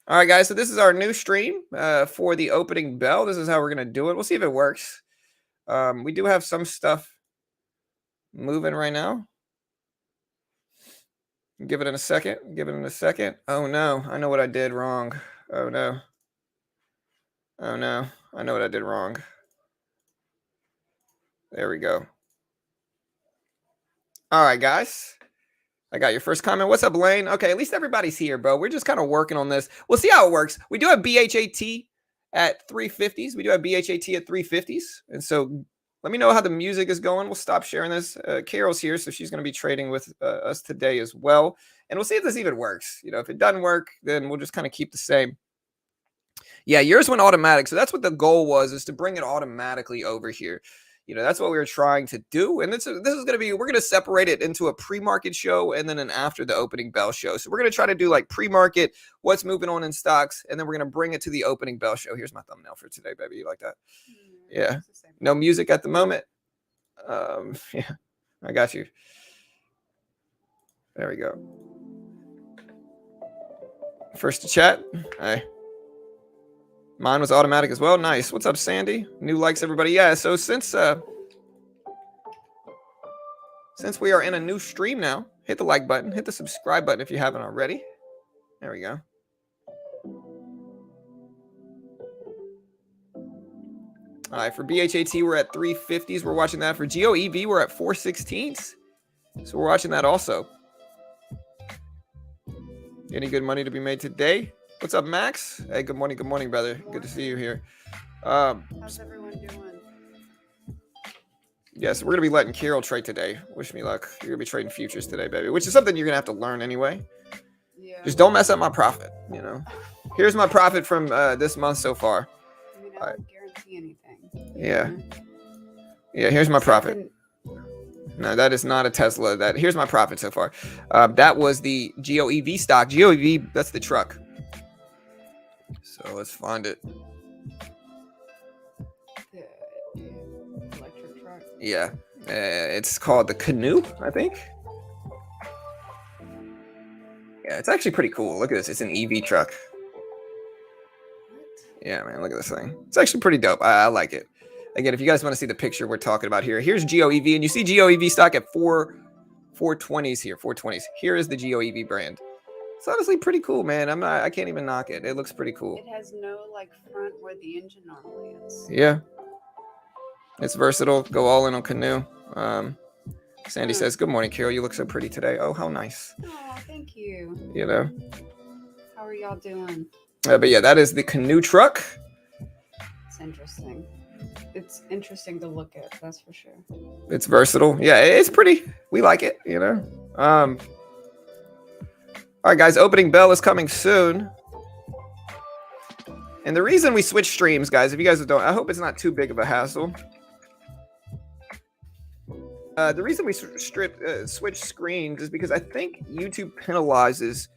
All right, guys. So this is our new stream for the opening bell. This is how we're gonna do it. We'll see if it works. We do have some stuff moving right now. Give it in a second. Give it in a second. Oh no, I know what I did wrong. Oh no. Oh no, I know what I did wrong. There we go. All right, guys. I got your first comment. What's up, Lane? Okay, at least everybody's here, bro. We're just kind of working on this. We'll see how it works. We do have BHAT at 350s. We do have BHAT at 350s. And so let me know how the music is going. We'll stop sharing this. Carol's here, so she's going to be trading with us today as well. And we'll see if this even works. If it doesn't work, then we'll just kind of keep the same. Yeah, yours went automatic. So that's what the goal was, is to bring it automatically over here. That's what we were trying to do. And this is going to be, we're going to separate it into a pre-market show and then an after the opening bell show. So we're going to try to do like pre-market, what's moving on in stocks, and then we're going to bring it to the opening bell show. Here's my thumbnail for today, baby. You like that? Yeah. No music at the moment. Yeah, I got you. There we go. First to chat. Hi. Mine was automatic as well. Nice. What's up, Sandy? New likes, everybody. Yeah, so since we are in a new stream now, hit the like button, hit the subscribe button if you haven't already. There we go. All right, for BHAT, we're at 350s. We're watching that. For GOEV, we're at 416s. So we're watching that also. Any good money to be made today? What's up, Max? Hey, good morning, brother. Good to see you here. How's everyone doing? Yeah, so we're going to be letting Carol trade today. Wish me luck. You're going to be trading futures today, baby, which is something you're going to have to learn anyway. Yeah. Just don't mess up my profit, Here's my profit from this month so far. I mean, I don't guarantee anything. Yeah. Yeah, here's my profit. No, that is not a Tesla. Here's my profit so far. That was the GOEV stock. GOEV, that's the truck. So let's find it. The electric truck? Yeah. It's called the Canoe, I think. Yeah, it's actually pretty cool. Look at this. It's an EV truck. What? Yeah, man, look at this thing. It's actually pretty dope. I like it. Again, if you guys want to see the picture we're talking about here, here's GOEV, and you see GOEV stock at 420s here, 420s. Here is the GOEV brand. It's honestly pretty cool, man. I can't even knock it. It looks pretty cool. It has no front where the engine normally is. Yeah. It's versatile. Go all in on Canoe. Sandy says, "Good morning, Carol. You look so pretty today." Oh, how nice. Oh, thank you. How are y'all doing? But yeah, that is the Canoe truck. It's interesting. It's interesting to look at, that's for sure. It's versatile. Yeah, it's pretty. We like it, All right, guys, opening bell is coming soon. And the reason we switch streams, guys, if you guys don't, I hope it's not too big of a hassle. The reason we switch screens is because I think YouTube penalizes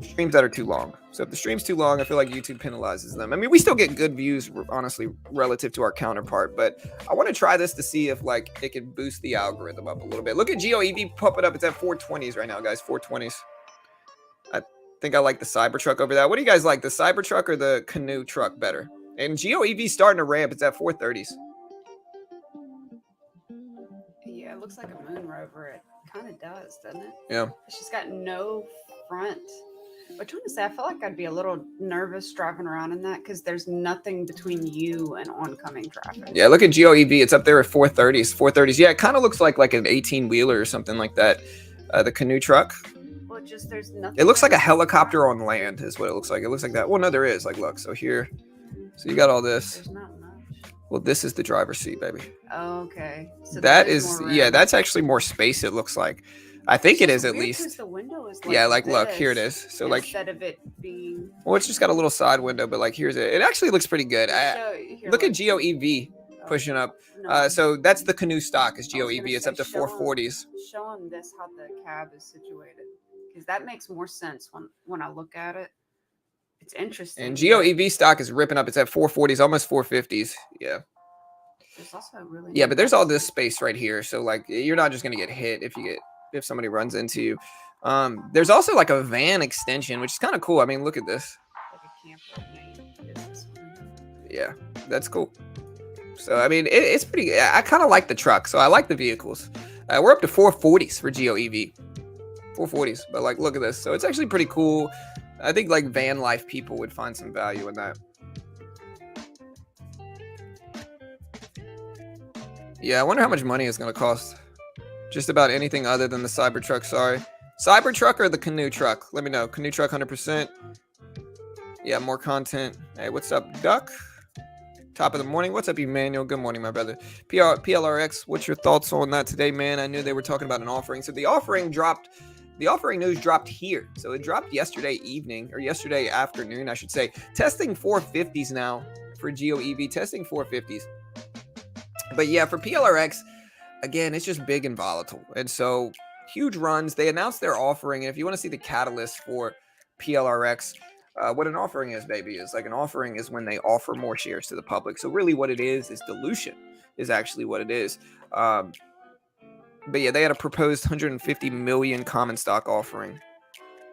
streams that are too long. So if the stream's too long, I feel like YouTube penalizes them. I mean, we still get good views, honestly, relative to our counterpart, but I want to try this to see if it can boost the algorithm up a little bit. Look at GOEV pump it up. It's at 420s right now, guys. 420s. I think I like the Cybertruck over that. What do you guys like, the Cybertruck or the Canoe truck better? And GOEV starting to ramp. It's at 430s. Yeah, it looks like a moon rover. It kind of does, doesn't it? Yeah. She's got no front. But trying to say, I feel like I'd be a little nervous driving around in that because there's nothing between you and oncoming traffic. Yeah, look at GOEV. It's up there at 430s. 430s. Yeah, it kind of looks like an 18-wheeler or something like that. The Canoe truck. Well, just there's nothing. It looks like a helicopter on land is what it looks like. It looks like that. Well, no, there is. Look. So here. So you got all this. There's not much. Well, this is the driver's seat, baby. Oh, okay. So that is, yeah, that's actually more space, it looks like. I think it is at least. The window is yeah, look, here it is. So instead of it being. Well, it's just got a little side window, but here's it. It actually looks pretty good. Look at GOEV pushing up. No, so that's the Canoe stock is GOEV. It's up to 440s. Show them this, how the cab is situated. Because that makes more sense when I look at it. It's interesting. And GOEV stock is ripping up. It's at 440s, almost 450s. Yeah. There's also really but there's all this space right here. So you're not just gonna get hit if somebody runs into you. There's also like a van extension, which is kind of cool. I mean, look at this. Like a camper. Yeah, that's cool. So I mean, it's pretty. I kind of like the truck, so I like the vehicles. We're up to 440s for GeoEV. 440s, but like, look at this. So it's actually pretty cool. I think like van life people would find some value in that. Yeah, I wonder how much money it's gonna cost. Just about anything other than the Cybertruck. Sorry, Cybertruck or the Canoe truck. Let me know. Canoe truck 100%. Yeah, more content. Hey, what's up, Duck? Top of the morning. What's up, Emmanuel? Good morning, my brother. PLRX, what's your thoughts on that today, man? I knew they were talking about an offering. So the offering dropped. The offering news dropped here. So it dropped yesterday evening, or yesterday afternoon, I should say. Testing 450s now for GeoEV. Testing 450s. But yeah, for PLRX, again, it's just big and volatile. And so huge runs. They announced their offering. And if you want to see the catalyst for PLRX, what an offering is, baby, is like an offering is when they offer more shares to the public. So really what it is dilution is actually what it is. But yeah, they had a proposed 150 million common stock offering.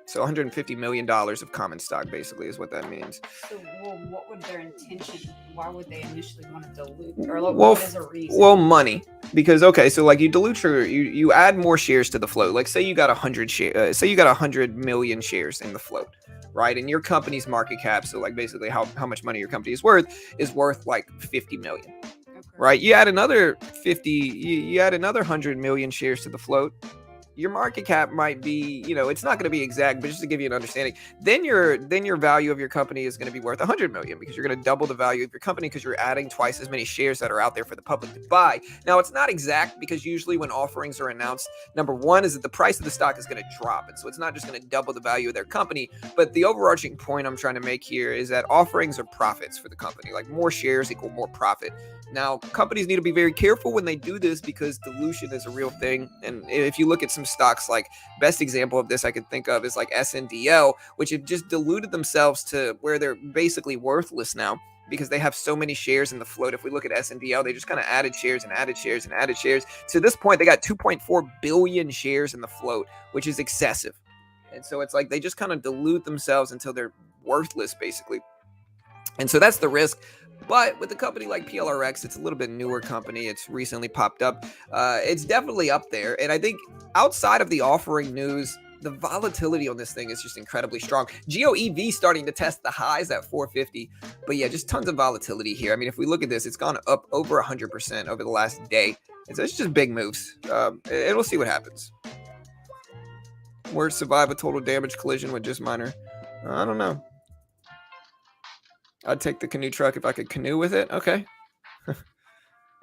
So $150 million of common stock basically is what that means. So, well, what would their intention? Why would they initially want to dilute? Or like, what is a reason? Well, money. Because okay, so like you dilute you add more shares to the float. Like say you got 100 shares, say you got 100 million shares in the float, right? And your company's market cap, so like basically how much money your company is worth like 50 million. Okay. Right? You add another 50, you add another 100 million shares to the float. Your market cap might be, it's not going to be exact, but just to give you an understanding, then your value of your company is going to be worth 100 million because you're going to double the value of your company because you're adding twice as many shares that are out there for the public to buy. Now, it's not exact because usually when offerings are announced, number one is that the price of the stock is going to drop. And so it's not just going to double the value of their company. But the overarching point I'm trying to make here is that offerings are profits for the company. Like more shares equal more profit. Now, companies need to be very careful when they do this because dilution is a real thing. And if you look at some stocks, like best example of this I can think of is like SNDL, which have just diluted themselves to where they're basically worthless now because they have so many shares in the float. If we look at SNDL, they just kind of added shares and added shares and added shares. To this point, they got 2.4 billion shares in the float, which is excessive. And so it's like they just kind of dilute themselves until they're worthless, basically. And so that's the risk. But with a company like PLRX, it's a little bit newer company. It's recently popped up. It's definitely up there. And I think outside of the offering news, the volatility on this thing is just incredibly strong. GeoEV starting to test the highs at 450. But yeah, just tons of volatility here. I mean, if we look at this, it's gone up over 100% over the last day. And so it's just big moves. And we'll see what happens. Where survive a total damage collision with just minor. I don't know. I'd take the canoe truck if I could canoe with it. Okay.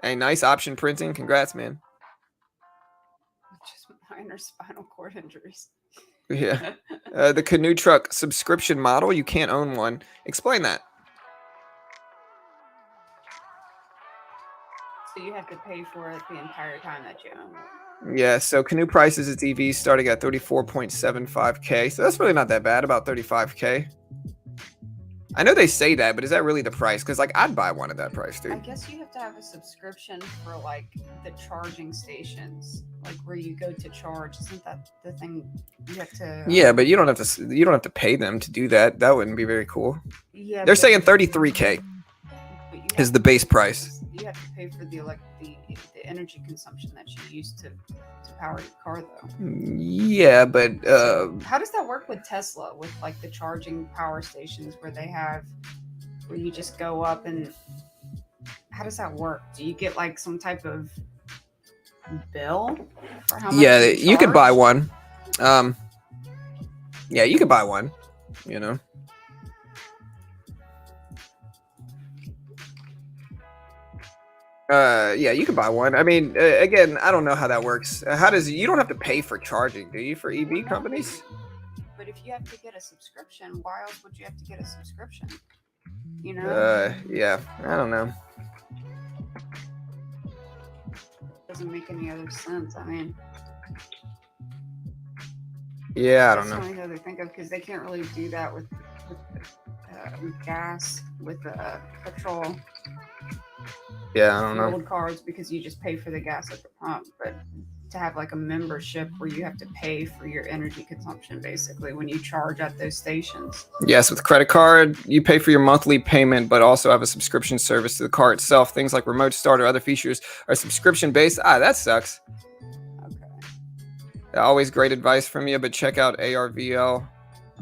Hey, nice option printing. Congrats, man. Just minor spinal cord injuries. Yeah. The canoe truck subscription model. You can't own one. Explain that. So you have to pay for it the entire time that you own it. Yeah. So canoe prices its EV starting at 34.75K. So that's really not that bad. About 35K. I know they say that, but is that really the price? Because like I'd buy one at that price, dude. I guess you have to have a subscription for like the charging stations, like where you go to charge. Isn't that the thing you have to? Yeah, but you don't have to pay them to do that. That wouldn't be very cool. Yeah, they're saying 33K is the base price. You have to pay for the energy consumption that you use to power your car, though. Yeah, but how does that work with Tesla, with like the charging power stations where you just go up, and how does that work? Do you get like some type of bill for how much? Yeah, you could buy one. Yeah, you could buy one, Yeah, you can buy one. I mean, again, I don't know how that works. You don't have to pay for charging, do you, for EV companies? But if you have to get a subscription, why else would you have to get a subscription? Yeah, I don't know. Doesn't make any other sense. I mean, yeah, I don't know. That's the only other think of, because they can't really do that with gas, with petrol. Yeah, I don't know. Old cars, because you just pay for the gas at the pump. But to have like a membership where you have to pay for your energy consumption basically when you charge at those stations. Yes, with credit card, you pay for your monthly payment, but also have a subscription service to the car itself. Things like remote start or other features are subscription based. That sucks. Okay. Always great advice from you, but check out ARVL.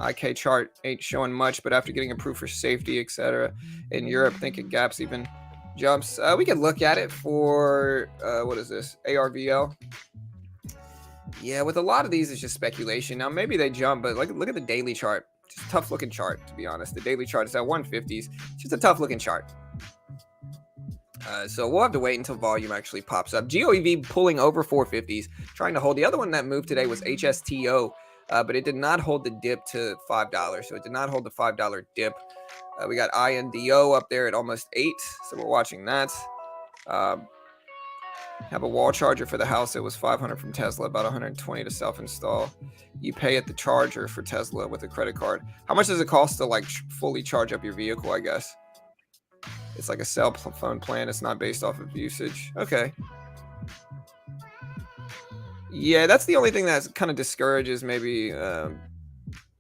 IK chart ain't showing much, but after getting approved for safety, etc. In Europe, thinking gaps even jumps. We could look at it for what is this? ARVL. Yeah, with a lot of these, it's just speculation. Now maybe they jump, but look at the daily chart. Just a tough looking chart, to be honest. The daily chart is at 150s. Just a tough looking chart. So we'll have to wait until volume actually pops up. GOEV pulling over 450s, trying to hold. The other one that moved today was HSTO, but it did not hold the dip to $5. So it did not hold the $5 dip. We got INDO up there at almost 8. So we're watching that. Have a wall charger for the house. It was $500 from Tesla, about $120 to self-install. You pay at the charger for Tesla with a credit card. How much does it cost to like fully charge up your vehicle, I guess? It's like a cell phone plan. It's not based off of usage. Okay. Yeah, that's the only thing that kind of discourages maybe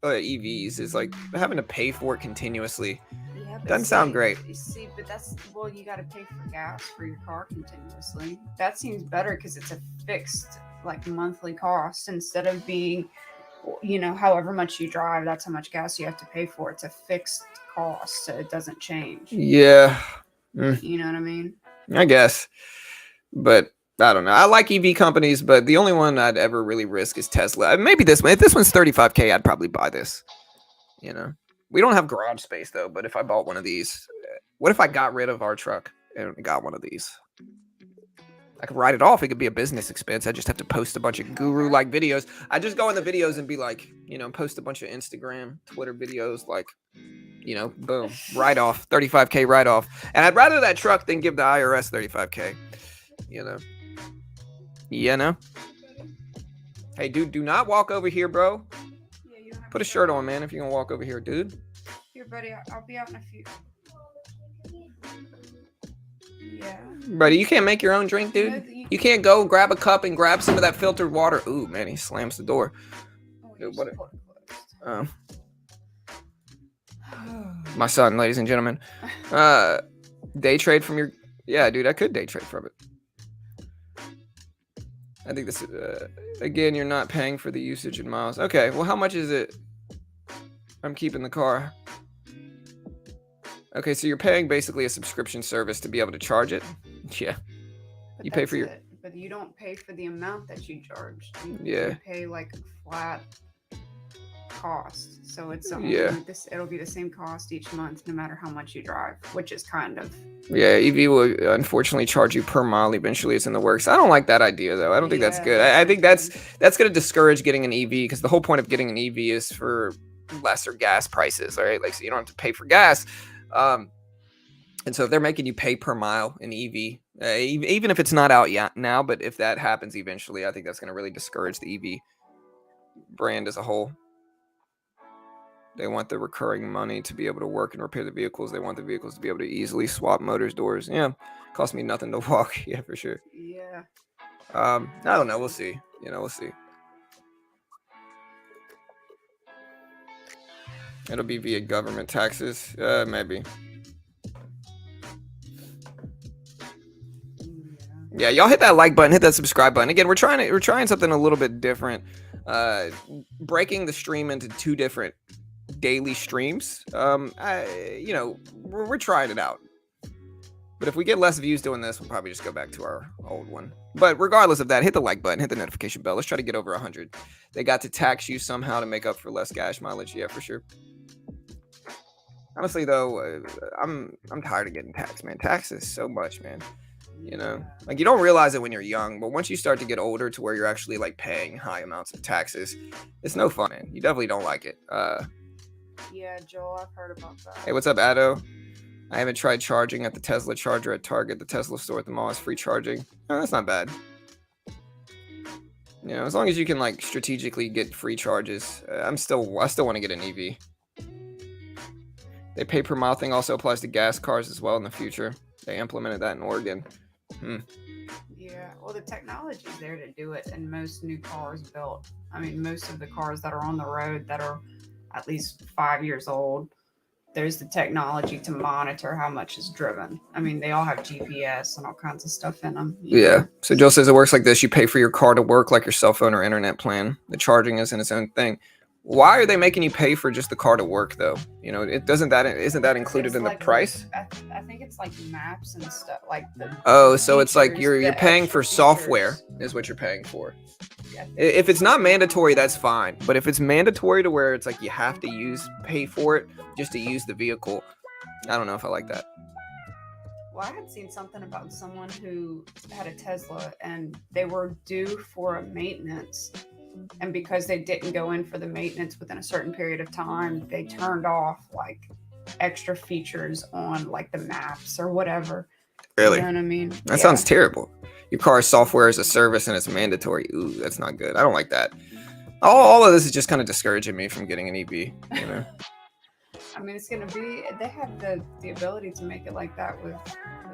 EVs is like having to pay for it continuously. Yeah, Doesn't sound great. You see, but that's, well, you got to pay for gas for your car continuously. That seems better because it's a fixed like monthly cost instead of being, you know, however much you drive, that's how much gas you have to pay for. It's a fixed cost, so it doesn't change. Yeah. You know what I mean? I guess. But I don't know. I like EV companies, but the only one I'd ever really risk is Tesla. Maybe this one. If this one's $35K, I'd probably buy this. You know, we don't have garage space though. But if I bought one of these, what if I got rid of our truck and got one of these? I could write it off. It could be a business expense. I just have to post a bunch of guru-like videos. I just go in the videos and be like, you know, post a bunch of Instagram, Twitter videos, like, you know, boom, write off, 35K write off. And I'd rather that truck than give the IRS 35K. You know. You know. Hey, dude, do not walk over here, bro. Yeah, you don't have Put a shirt on, man, if you're gonna walk over here, dude. Here, buddy, I'll be out in a few. Yeah. Buddy, you can't make your own drink, dude. You can't go grab a cup and grab some of that filtered water. Ooh, man, he slams the door. Dude, what? My son, ladies and gentlemen. Day trade from your... Yeah, dude, I could day trade from it. I think this is... again, you're not paying for the usage in miles. Okay, well, how much is it? I'm keeping the car. Okay, so you're paying basically a subscription service to be able to charge it. Yeah. But You pay for your... But you don't pay for the amount that you charge. Yeah. You pay like a flat cost. So it's it'll be the same cost each month no matter how much you drive, which is kind of... Yeah, EV will unfortunately charge you per mile. Eventually, it's in the works. I don't like that idea, though. I don't think that's good. I think that's going to discourage getting an EV because the whole point of getting an EV is for lesser gas prices, all right? Like, so you don't have to pay for gas. And so if they're making you pay per mile in EV, even if it's not out yet now, but if that happens eventually, I think that's going to really discourage the EV brand as a whole. They want the recurring money to be able to work and repair the vehicles. They want the vehicles to be able to easily swap motors, doors. Yeah, cost me nothing to walk. Yeah, for sure. Yeah. I don't know. We'll see. You know, we'll see. It'll be via government taxes. Maybe. Yeah, y'all hit that like button, hit that subscribe button. Again, we're trying something a little bit different. Breaking the stream into 2 different daily streams. You know, we're trying it out. But if we get less views doing this, we'll probably just go back to our old one. But regardless of that, hit the like button, hit the notification bell. Let's try to get over 100. They got to tax you somehow to make up for less gas mileage. Yeah, for sure. Honestly, though, I'm tired of getting taxed, man. Taxes so much, man. You know, like you don't realize it when you're young, but once you start to get older to where you're actually like paying high amounts of taxes, it's no fun, man. You definitely don't like it. Yeah, Joel, I've heard about that. Hey, what's up, Addo? I haven't tried charging at the Tesla charger at Target. The Tesla store at the mall is free charging. Oh, that's not bad. You know, as long as you can like strategically get free charges, I still want to get an EV. They pay per mile thing also applies to gas cars as well in the future. They implemented that in Oregon. Yeah, Yeah, well, the technology's there to do it, and most new cars built. I mean, most of the cars that are on the road that are at least 5 years old, there's the technology to monitor how much is driven. I mean, they all have GPS and all kinds of stuff in them. Yeah. So Joe says it works like this. You pay for your car to work like your cell phone or internet plan. The charging isn't its own thing. Why are they making you pay for just the car to work though? You know, isn't that included It's in the like price? I think it's like maps and stuff, like Oh, the so it's like features, you're the paying extra for software features. is what you're paying for. Yeah, I think If it's not something like mandatory, that. that's fine. But if it's mandatory to where it's like you have to pay for it just to use the vehicle, I don't know if I like that. Well, I had seen something about someone who had a Tesla and they were due for a maintenance. And because they didn't go in for the maintenance within a certain period of time, they turned off like extra features on like the maps or whatever. Really? You know what I mean? That sounds terrible. Your car's software is a service and it's mandatory. Ooh, that's not good. I don't like that. All of this is just kind of discouraging me from getting an EV, you know? I mean, it's going to be, they have the ability to make it like that with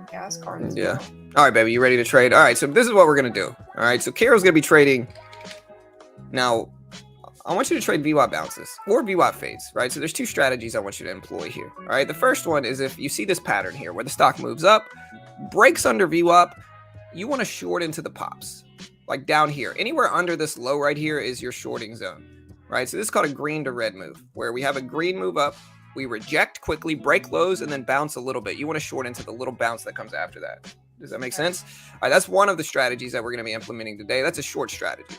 gas cars as Yeah. well. All right, baby, you ready to trade? All right, so this is what we're going to do. All right, so Carol's going to be trading. Now, I want you to trade VWAP bounces or VWAP fades, right? So there's two strategies I want you to employ here. All right, the first one is if you see this pattern here where the stock moves up, breaks under VWAP, you want to short into the pops, like down here. Anywhere under this low right here is your shorting zone, right? So this is called a green to red move, where we have a green move up, we reject quickly, break lows, and then bounce a little bit. You want to short into the little bounce that comes after that. Does that make sense? All right, that's one of the strategies that we're going to be implementing today. That's a short strategy.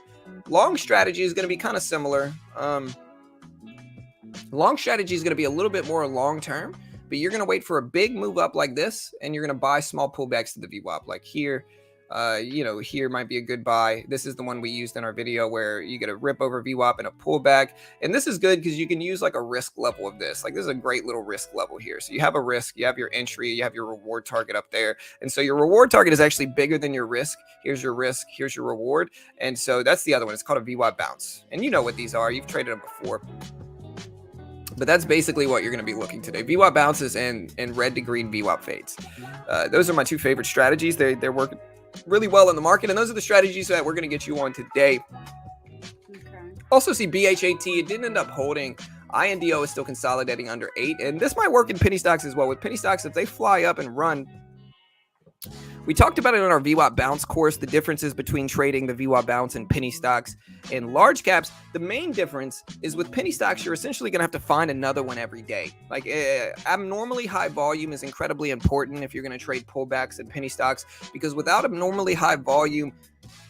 Long strategy is going to be kind of similar. Long strategy is going to be a little bit more long term, but you're going to wait for a big move up like this, and you're going to buy small pullbacks to the VWAP, like here. Here might be a good buy. This is the one we used in our video where you get a rip over VWAP and a pullback. And this is good because you can use like a risk level of this. Like this is a great little risk level here. So you have a risk, you have your entry, you have your reward target up there. And so your reward target is actually bigger than your risk. Here's your risk, here's your reward. And so that's the other one. It's called a VWAP bounce. And you know what these are. You've traded them before. But that's basically what you're going to be looking today. VWAP bounces and red to green VWAP fades. Those are my two favorite strategies. They're working really well in the market, and those are the strategies that we're going to get you on today. Okay. Also see BHAT, it didn't end up holding. INDO is still consolidating under 8, and this might work in penny stocks as well. With penny stocks, if they fly up and run, we talked about it in our VWAP bounce course, the differences between trading the VWAP bounce and penny stocks and large caps. The main difference is with penny stocks, you're essentially going to have to find another one every day. Like abnormally high volume is incredibly important if you're going to trade pullbacks in penny stocks, because without abnormally high volume,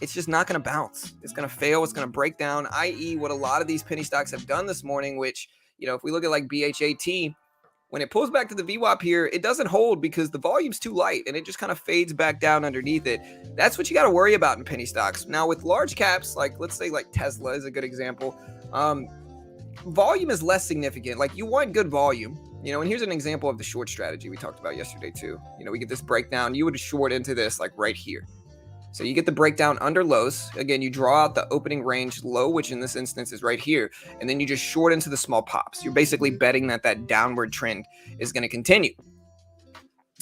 it's just not going to bounce. It's going to fail. It's going to break down, i.e. what a lot of these penny stocks have done this morning, which, if we look at like BHAT, when it pulls back to the VWAP here, it doesn't hold because the volume's too light and it just kind of fades back down underneath it. That's what you got to worry about in penny stocks. Now with large caps, like let's say like Tesla is a good example, volume is less significant. Like you want good volume, and here's an example of the short strategy we talked about yesterday too. We get this breakdown, you would short into this like right here. So you get the breakdown under lows. Again, you draw out the opening range low, which in this instance is right here. And then you just short into the small pops. You're basically betting that downward trend is going to continue.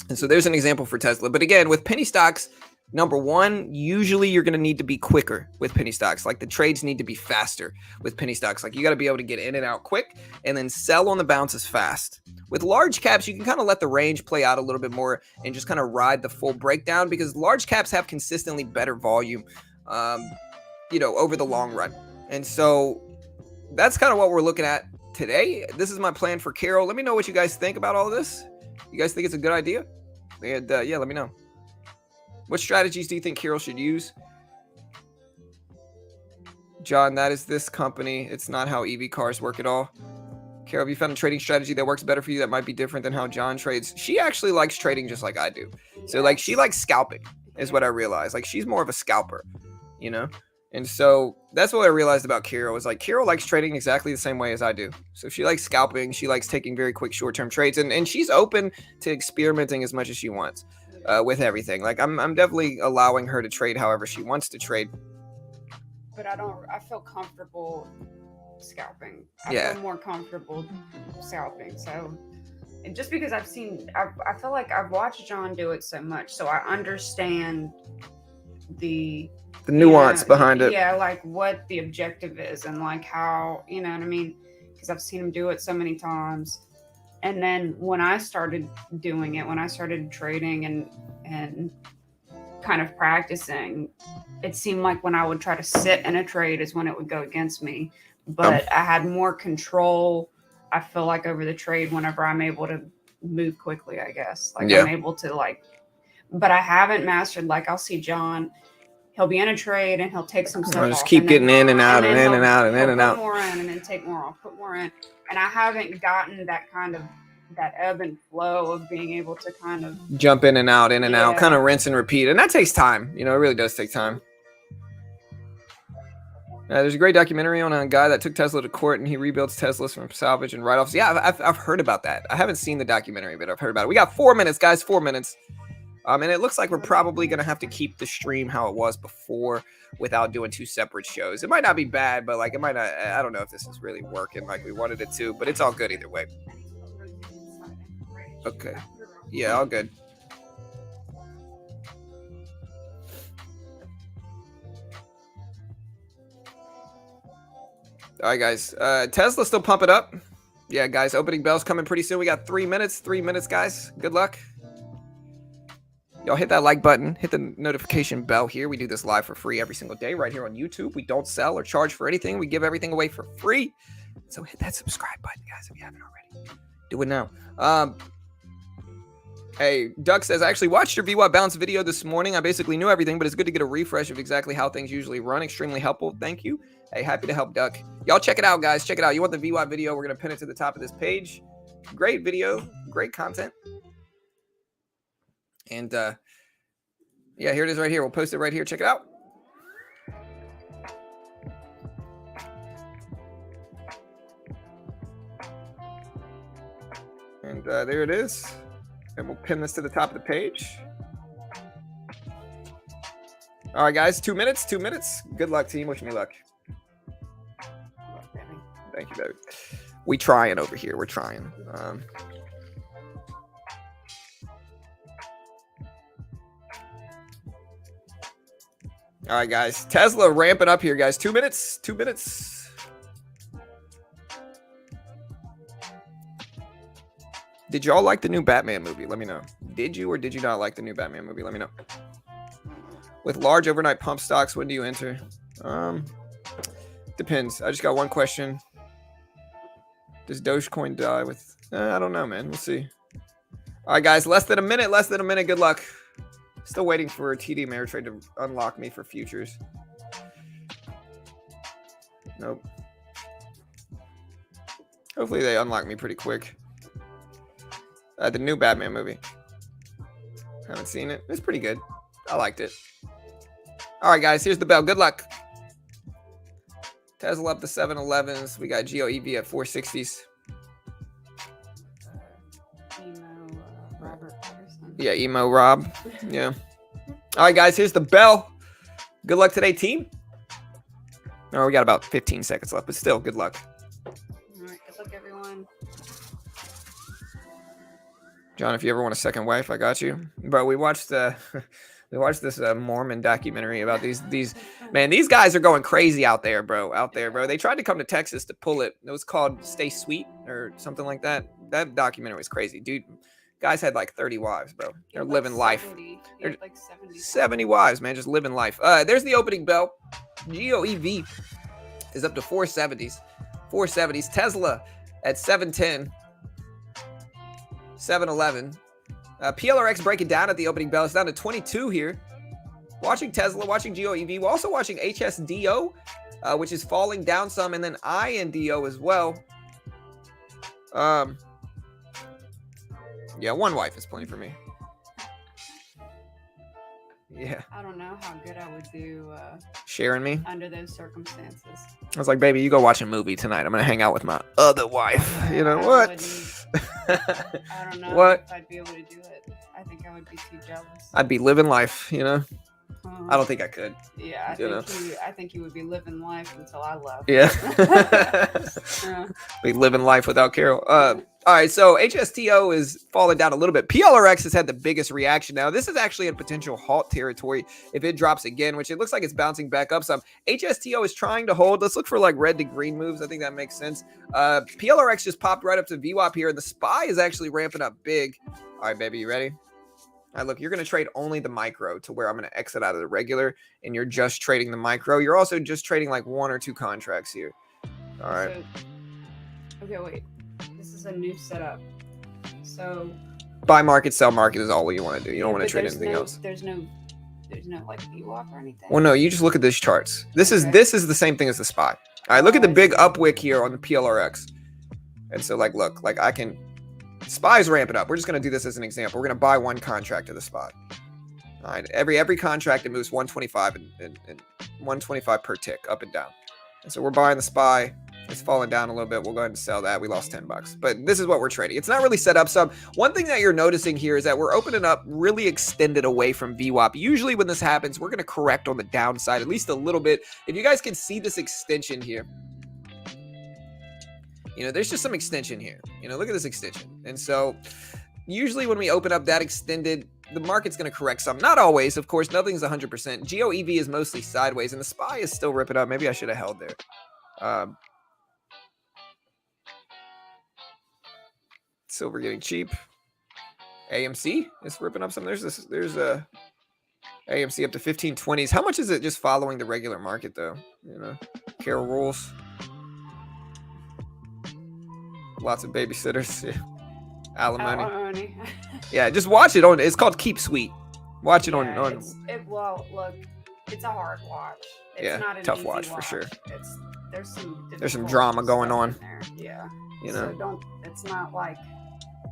And so there's an example for Tesla. But again, with penny stocks, number one, usually you're going to need to be quicker with penny stocks. Like the trades need to be faster with penny stocks. Like you got to be able to get in and out quick and then sell on the bounces fast. With large caps, you can kind of let the range play out a little bit more and just kind of ride the full breakdown, because large caps have consistently better volume, over the long run. And so that's kind of what we're looking at today. This is my plan for Carol. Let me know what you guys think about all of this. You guys think it's a good idea? And let me know. What strategies do you think Carol should use? John, that is this company. It's not how EV cars work at all. Carol, have you found a trading strategy that works better for you that might be different than how John trades? She actually likes trading just like I do. So like she likes scalping is what I realized. Like she's more of a scalper, And so that's what I realized about Carol is like Carol likes trading exactly the same way as I do. So she likes scalping. She likes taking very quick short-term trades, and she's open to experimenting as much as she wants with everything. Like I'm definitely allowing her to trade however she wants to trade. But I feel comfortable scalping. I feel more comfortable scalping. So, and just because I feel like I've watched John do it so much, so I understand the nuance behind it. Yeah, like what the objective is and like how, you know what I mean? Because I've seen him do it so many times. And then when I started doing it, when I started trading and kind of practicing, it seemed like when I would try to sit in a trade is when it would go against me. But I had more control, I feel like, over the trade whenever I'm able to move quickly, I guess. Like I'm able to like, but I haven't mastered, like I'll see John, he'll be in a trade and he'll take some stuff just off. keep getting in and out and in and out and in and out. Put more in and then take more off, put more in. And I haven't gotten that kind of, that ebb and flow of being able to kind of jump in and out, kind of rinse and repeat. And that takes time. You know, it really does take time. There's a great documentary on a guy that took Tesla to court and he rebuilds Teslas from salvage and write-offs. Yeah, I've heard about that. I haven't seen the documentary, but I've heard about it. We got 4 minutes, guys, 4 minutes. And it looks like we're probably going to have to keep the stream how it was before without doing 2 separate shows. It might not be bad, but like it might not, I don't know if this is really working like we wanted it to, but it's all good either way. Okay. Yeah, all good. All right, guys. Tesla still pumping up. Yeah, guys. Opening bell's coming pretty soon. We got 3 minutes. 3 minutes, guys. Good luck. Y'all hit that like button. Hit the notification bell here. We do this live for free every single day right here on YouTube. We don't sell or charge for anything. We give everything away for free. So hit that subscribe button, guys, if you haven't already. Do it now. Hey, Duck says, I actually watched your VWAP bounce video this morning. I basically knew everything, but it's good to get a refresh of exactly how things usually run. Extremely helpful. Thank you. Hey, happy to help, Duck. Y'all check it out, guys. Check it out. You want the VWAP video? We're going to pin it to the top of this page. Great video. Great content. And, yeah, here it is right here. We'll post it right here. Check it out. And there it is. And we'll pin this to the top of the page. All right, guys. 2 minutes. 2 minutes. Good luck, team. Wish me luck. Thank you, baby. We trying over here. We're trying. All right, guys. Tesla ramping up here, guys. 2 minutes. 2 minutes. Did y'all like the new Batman movie? Let me know. Did you or did you not like the new Batman movie? Let me know. With large overnight pump stocks, when do you enter? Depends. I just got one question. Does Dogecoin die with... I don't know, man. We'll see. All right, guys. Less than a minute. Less than a minute. Good luck. Still waiting for a TD Ameritrade to unlock me for futures. Nope. Hopefully they unlock me pretty quick. The new Batman movie. Haven't seen it. It's pretty good. I liked it. All right, guys. Here's the bell. Good luck. Tesla up to 711s. We got GOEV at 460s. Yeah, Emo Rob. Yeah. All right, guys. Here's the bell. Good luck today, team. Oh, we got about 15 seconds left, but still, good luck. All right. Good luck, everyone. John, if you ever want a second wife, I got you. But we watched this Mormon documentary about these man, these guys are going crazy out there, bro. They tried to come to Texas to pull it. It was called Stay Sweet or something like that. That documentary was crazy, dude. Guys had like 30 wives, bro. They're living life. They're like 70 wives, man, just living life. There's the opening bell. GOEV is up to 470s. 470s. Tesla at 710. 711. Plrx breaking down at the opening bell. It's down to 22 here. Watching Tesla, watching GOEV. We're also watching HSDO, which is falling down some, and then INDO as well. Yeah, one wife is plenty for me. Yeah. I don't know how good I would do sharing me under those circumstances. I was like, baby, you go watch a movie tonight. I'm gonna hang out with my other wife. You know what? I don't know what? if I'd be able to do it. I think I would be too jealous. I'd be living life, you know. I don't think I could. Yeah, I think you would be living life until I left. Yeah. Be living life without Carol. All All right, so HSTO is falling down a little bit. PLRX has had the biggest reaction now. This is actually in potential halt territory if it drops again, which it looks like it's bouncing back up some. HSTO is trying to hold. Let's look for like red to green moves. I think that makes sense. PLRX just popped right up to VWAP here, and the SPY is actually ramping up big. All right, baby, you ready? All right, look, you're going to trade only the micro to where I'm going to exit out of the regular, and you're just trading the micro. You're also just trading like 1 or 2 contracts here. All right. So, okay, wait. This is a new setup. So buy market, sell market is all what you want to do. You don't want to trade anything else. There's no like VWAP or anything. Well, no, you just look at these charts. This is the same thing as the SPY. All right, look at the big upwick here on the PLRX. And so like, look, like I can, SPY's ramping up. We're just going to do this as an example. We're going to buy 1 contract of the SPY. All right, every contract, it moves 125 and 125 per tick up and down. And so we're buying the SPY. It's falling down a little bit. We'll go ahead and sell that. We lost $10. But this is what we're trading. It's not really set up some. One thing that you're noticing here is that we're opening up really extended away from VWAP. Usually when this happens, we're going to correct on the downside, at least a little bit. If you guys can see this extension here, you know, there's just some extension here. You know, look at this extension. And so usually when we open up that extended, the market's going to correct some. Not always, of course. Nothing's 100%. GOEV is mostly sideways, and the SPY is still ripping up. Maybe I should have held there. Silver getting cheap. AMC is ripping up some. There's a AMC up to 1520s. How much is it just following the regular market though? You know, Carol rules. Lots of babysitters. Yeah. Alimony. Yeah, just watch it on. It's called Keep Sweet. Watch it on. Well, look, it's a hard watch. It's not an tough easy watch for sure. There's some drama going on. There. Yeah. You know. So it's not like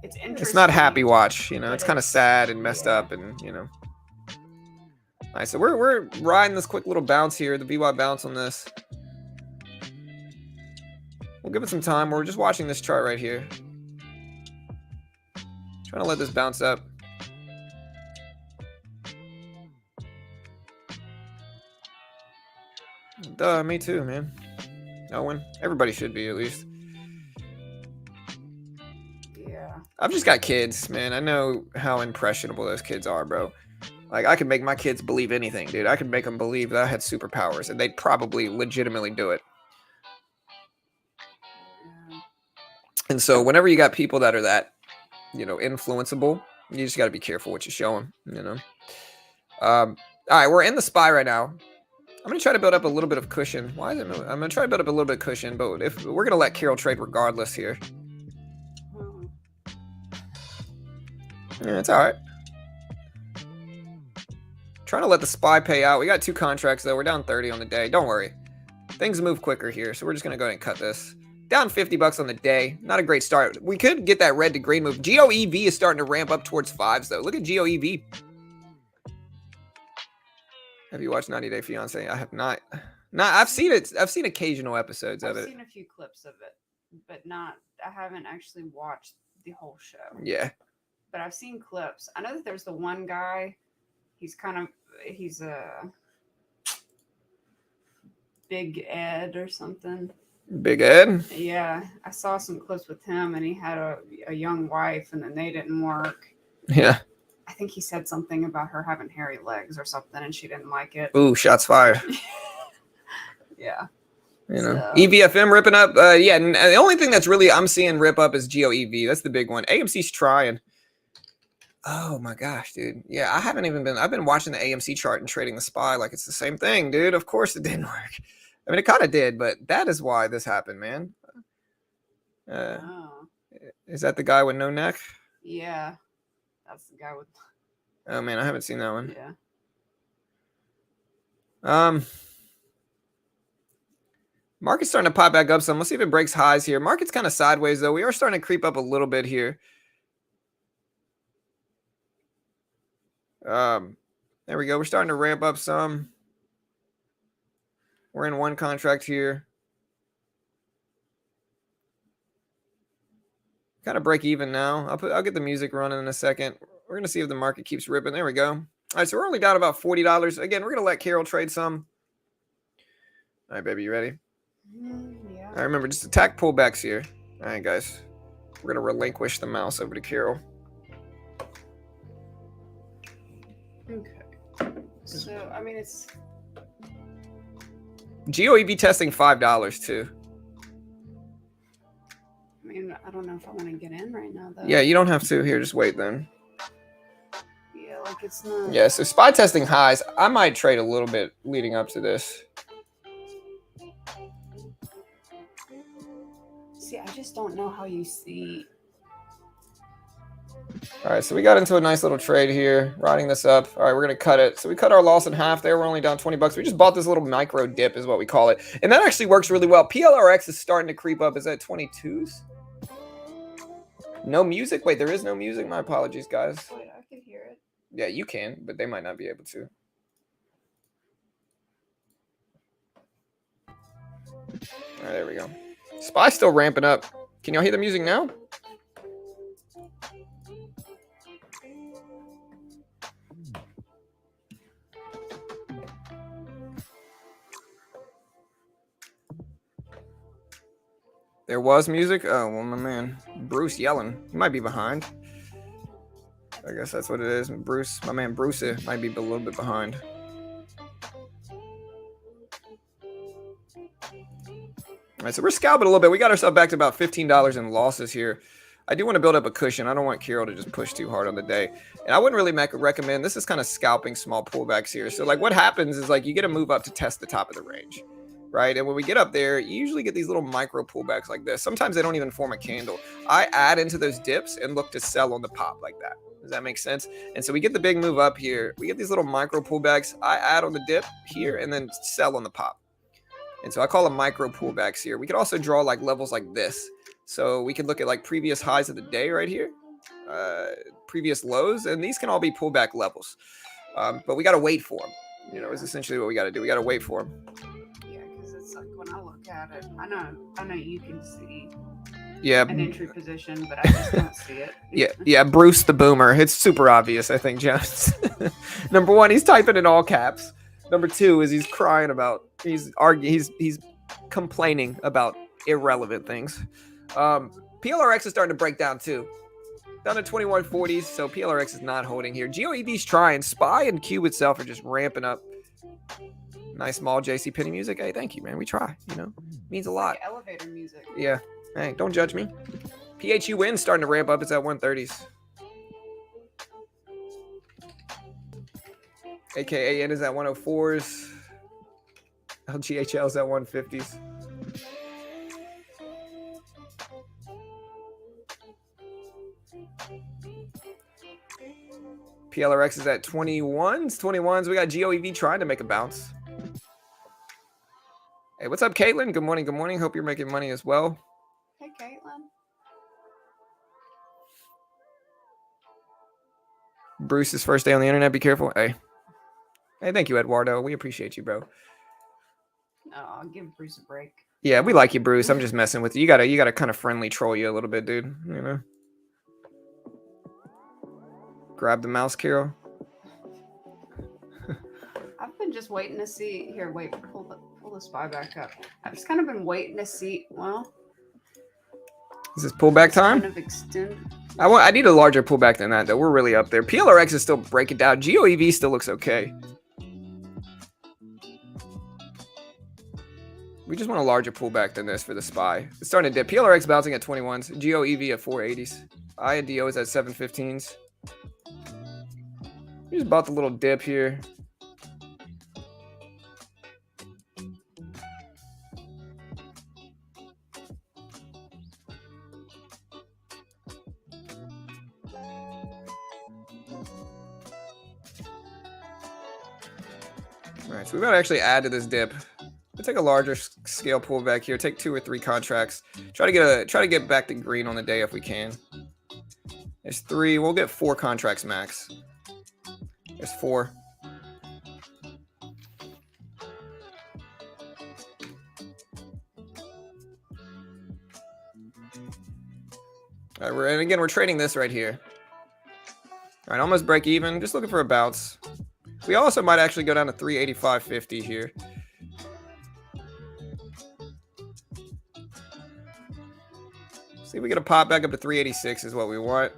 it's interesting. It's not happy watch. You know, it's kind of sad and messed up, and you know. All right, so we're riding this quick little bounce here, the VWAP bounce on this. We'll give it some time. We're just watching this chart right here. Trying to let this bounce up. Duh, me too, man. Owen, everybody should be at least. Yeah. I've just got kids, man. I know how impressionable those kids are, bro. Like, I could make my kids believe anything, dude. I could make them believe that I had superpowers, and they'd probably legitimately do it. Yeah. And so whenever you got people that are that, you know, influenceable, you just got to be careful what you show them, you know. All right, we're in the SPY right now. I'm going to try to build up a little bit of cushion. Why is it moving? I'm going to try to build up a little bit of cushion, but if we're going to let Carol trade regardless here. Yeah, it's all right. Trying to let the SPY pay out. We got 2 contracts, though. We're down 30 on the day. Don't worry. Things move quicker here, so we're just going to go ahead and cut this. Down $50 on the day. Not a great start. We could get that red to green move. GOEV is starting to ramp up towards 5s, though. Look at GOEV. Have you watched 90 Day Fiancé? I have not. I've seen it. I've seen occasional episodes of it. I've seen a few clips of it, but not. I haven't actually watched the whole show. Yeah. But I've seen clips. I know that there's the one guy. He's a Big Ed or something. Big Ed? Yeah, I saw some clips with him, and he had a young wife, and then they didn't work. Yeah. I think he said something about her having hairy legs or something, and she didn't like it. Ooh, shots fired. Yeah. You know, EVFM ripping up. Yeah, and the only thing that's really I'm seeing rip up is GOEV. That's the big one. AMC's trying. Oh my gosh, dude. Yeah, I haven't even been. I've been watching the AMC chart and trading the SPY like it's the same thing, dude. Of course it didn't work. I mean, it kind of did, but that is why this happened, man. Is that the guy with no neck? Yeah, that's the guy with. Oh man, I haven't seen that one. Yeah. Market's starting to pop back up some. Let's see if it breaks highs here. Market's kind of sideways though. We are starting to creep up a little bit here. There we go. We're starting to ramp up some. We're in 1 contract here. Kind of break even now. I'll get the music running in a second. We're gonna see if the market keeps ripping. There we go. All right, so we're only down about $40. Again, we're gonna let Carol trade some. All right, baby, you ready? Yeah. All right, remember, just attack pullbacks here. All right, guys. We're going to relinquish the mouse over to Carol. Okay. So, I mean, it's... Goev testing $5 too. I mean, I don't know if I want to get in right now, though. Yeah, you don't have to. Here, just wait then. Yeah, like it's not... Yeah, so SPY testing highs. I might trade a little bit leading up to this. See, I just don't know how you see... All right, so we got into a nice little trade here, riding this up. All right, we're going to cut it. So we cut our loss in half there. We're only down 20 bucks. We just bought this little micro dip is what we call it. And that actually works really well. Plrx is starting to creep up. Is that 22s? No music? Wait, there is no music? My apologies, guys. Wait, I can hear it. Yeah, you can, but they might not be able to. All right, there we go. SPY's still ramping up. Can y'all hear the music now? There was music? Oh, well, my man. Bruce yelling. He might be behind. I guess that's what it is. Bruce, my man Bruce might be a little bit behind. All right, so we're scalping a little bit. We got ourselves back to about $15 in losses here. I do want to build up a cushion. I don't want Carol to just push too hard on the day. And I wouldn't really recommend, this is kind of scalping small pullbacks here. So like what happens is like you get a move up to test the top of the range. Right? And when we get up there, you usually get these little micro pullbacks like this. Sometimes they don't even form a candle. I add into those dips and look to sell on the pop like that. Does that make sense? And so we get the big move up here. We get these little micro pullbacks. I add on the dip here and then sell on the pop. And so I call them micro pullbacks here. We could also draw like levels like this. So we could look at like previous highs of the day right here, previous lows, and these can all be pullback levels. But we got to wait for them. You know, is essentially what we got to do. We got to wait for them. Like when I look at it, I know you can see an entry position, but I just don't see it. Yeah, Bruce the Boomer. It's super obvious, I think, Jones. Number one, he's typing in all caps. Number two is he's crying about, he's complaining about irrelevant things. PLRX is starting to break down too. Down to 2140s, so PLRX is not holding here. GOEV's trying. SPY and Cube itself are just ramping up. Nice small JC Penny music. Hey, thank you, man. We try, you know. Means a lot. Like elevator music. Yeah. Hey, don't judge me. PHU win starting to ramp up. It's at 130s. AKAN is at 104s. LGHL is at 150s. PLRX is at 21s. We got GOEV trying to make a bounce. Hey, what's up, Caitlin? Good morning. Good morning. Hope you're making money as well. Hey, Caitlin. Bruce's first day on the internet. Be careful. Hey, thank you, Eduardo. We appreciate you, bro. No, I'll give Bruce a break. Yeah, we like you, Bruce. I'm just messing with you. You gotta kind of friendly troll you a little bit, dude. You know. Grab the mouse, Carol. I've been just waiting to see. Here, wait, pull the SPY back up. I've just kind of been waiting to see. Well, is this pullback time? Kind of extend. I need a larger pullback than that, though. We're really up there. PLRX is still breaking down. GOEV still looks okay. We just want a larger pullback than this for the SPY. It's starting to dip. PLRX bouncing at 21s. GOEV at 480s. INDO is at 715s. We just bought the little dip here. All right, so we got to actually add to this dip. We'll take a larger scale pullback here. Take 2 or 3 contracts. Try to get back to green on the day if we can. There's 3. We'll get 4 contracts max. There's 4. All right, and again, we're trading this right here. All right, almost break even. Just looking for a bounce. We also might actually go down to 385.50 here. See if we get a pop back up to 386 is what we want.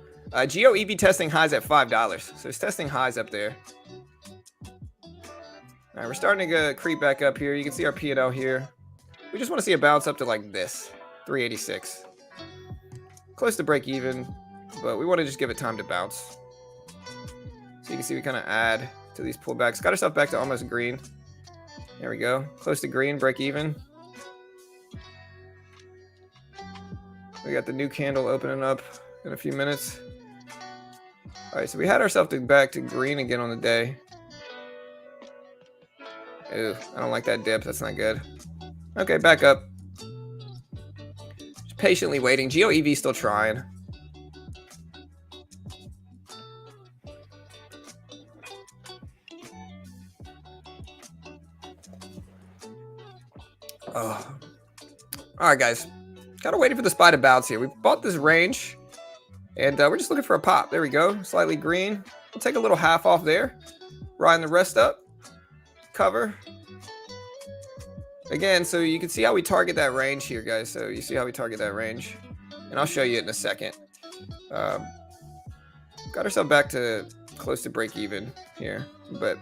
Geo EV testing highs at $5. So it's testing highs up there. All right, we're starting to creep back up here. You can see our P&L here. We just want to see a bounce up to like this, 386. Close to break even, but we want to just give it time to bounce. So you can see we kind of add to these pullbacks. Got ourselves back to almost green. There we go. Close to green, break even. We got the new candle opening up in a few minutes. All right, so we had ourselves back to green again on the day. Ew, I don't like that dip. That's not good. Okay, back up. Just patiently waiting. Geo EV still trying. Oh. All right, guys. Kind of waiting for the SPY to bounce here. We bought this range, and we're just looking for a pop. There we go. Slightly green. We'll take a little half off there. Riding the rest up. Cover. Again, so you can see how we target that range here, guys. So you see how we target that range. And I'll show you it in a second. Got ourselves back to close to break even here. But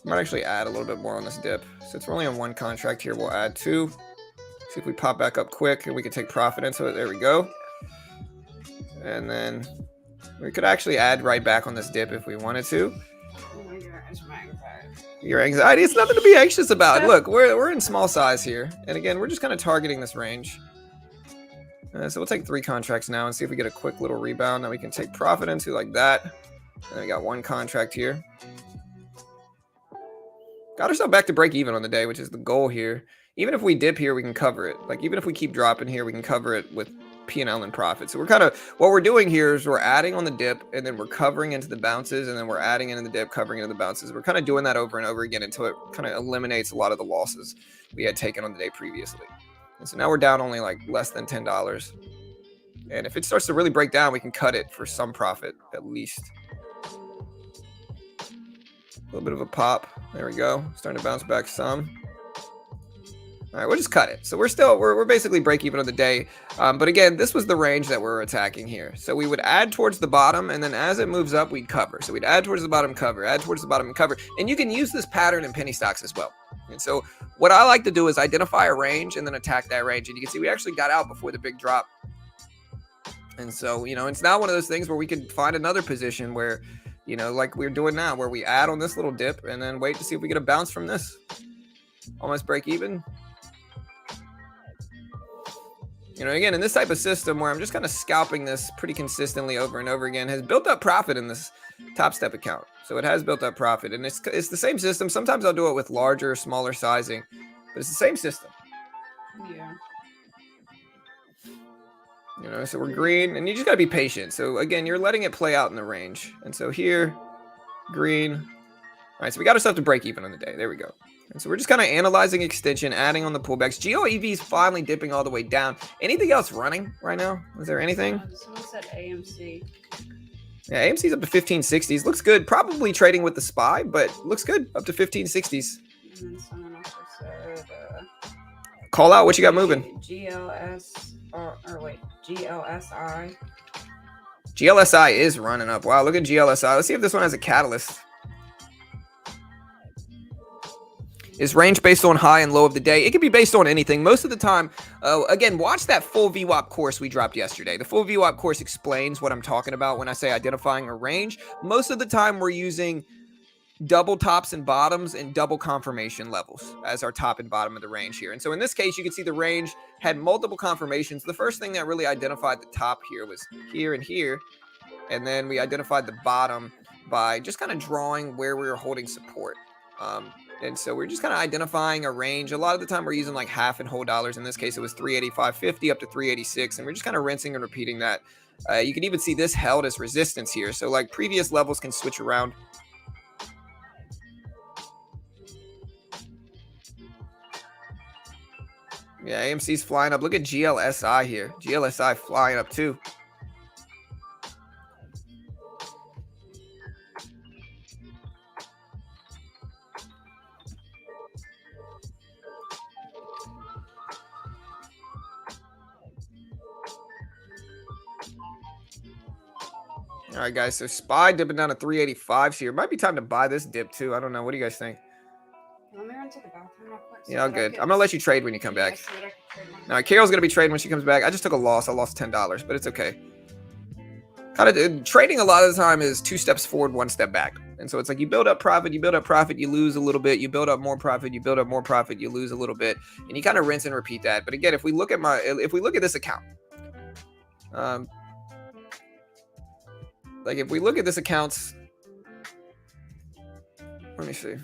we might actually add a little bit more on this dip. Since we're only on one contract here, we'll add 2. See if we pop back up quick and we can take profit into it. There we go. And then we could actually add right back on this dip if we wanted to. Oh my gosh, my anxiety. Your anxiety is nothing to be anxious about. Look, we're in small size here. And again, we're just kind of targeting this range. So we'll take 3 contracts now and see if we get a quick little rebound that we can take profit into like that. And we got 1 contract here. Got ourselves back to break even on the day, which is the goal here. Even if we dip here, we can cover it. Like, even if we keep dropping here, we can cover it with P&L and profit. So we're kind of, what we're doing here is we're adding on the dip, and then we're covering into the bounces, and then we're adding into the dip, covering into the bounces. We're kind of doing that over and over again until it kind of eliminates a lot of the losses we had taken on the day previously. And so now we're down only like less than $10. And if it starts to really break down, we can cut it for some profit, at least. A little bit of a pop. There we go. Starting to bounce back some. All right, we'll just cut it. So we're basically break even on the day. But again, this was the range that we're attacking here. So we would add towards the bottom, and then as it moves up, we'd cover. So we'd add towards the bottom, cover, add towards the bottom, and cover. And you can use this pattern in penny stocks as well. And so what I like to do is identify a range and then attack that range. And you can see we actually got out before the big drop. And so, you know, it's not one of those things where we could find another position where, you know, like we're doing now, where we add on this little dip and then wait to see if we get a bounce from this. Almost break even. You know, again, in this type of system where I'm just kind of scalping this pretty consistently over and over again, has built up profit in this Top Step account. So it has built up profit, and it's the same system. Sometimes I'll do it with larger, smaller sizing, but it's the same system. Yeah. You know, so we're green, and you just got to be patient. So again, you're letting it play out in the range. And so here, green. All right, so we got ourselves to break even on the day. There we go. And so we're just kind of analyzing extension, adding on the pullbacks. Geo EV is finally dipping all the way down. Anything else running right now? Is there anything? Someone said AMC. Yeah, AMC's up to 1560s. Looks good. Probably trading with the SPY, but looks good. Up to 1560s. And then someone also said Call out what you got moving. GLSI. GLSI is running up. Wow, look at GLSI. Let's see if this one has a catalyst. Is range based on high and low of the day? It can be based on anything. Most of the time, again, watch that full VWAP course we dropped yesterday. The full VWAP course explains what I'm talking about when I say identifying a range. Most of the time, we're using double tops and bottoms and double confirmation levels as our top and bottom of the range here. And so in this case, you can see the range had multiple confirmations. The first thing that really identified the top here was here and here. And then we identified the bottom by just kind of drawing where we were holding support. And so we're just kind of identifying a range. A lot of the time we're using like half and whole dollars. In this case, it was 385.50 up to 386. And we're just kind of rinsing and repeating that. You can even see this held as resistance here. So like previous levels can switch around. Yeah, AMC's flying up. Look at GLSI here. GLSI flying up too. All right, guys. So SPY dipping down to 385s here. Might be time to buy this dip too. I don't know. What do you guys think? Let me run to the bathroom real quick. Yeah, all good. I'm gonna let you trade when you come back. So that I can trade my All right, Carol's gonna be trading when she comes back. I just took a loss. I lost $10, but it's okay. Kind of trading a lot of the time is 2 steps forward, 1 step back. And so it's like you build up profit, you lose a little bit, you build up more profit, you build up more profit, you lose a little bit, and you kind of rinse and repeat that. But again, if we look at this account, like if we look at this account, let me see.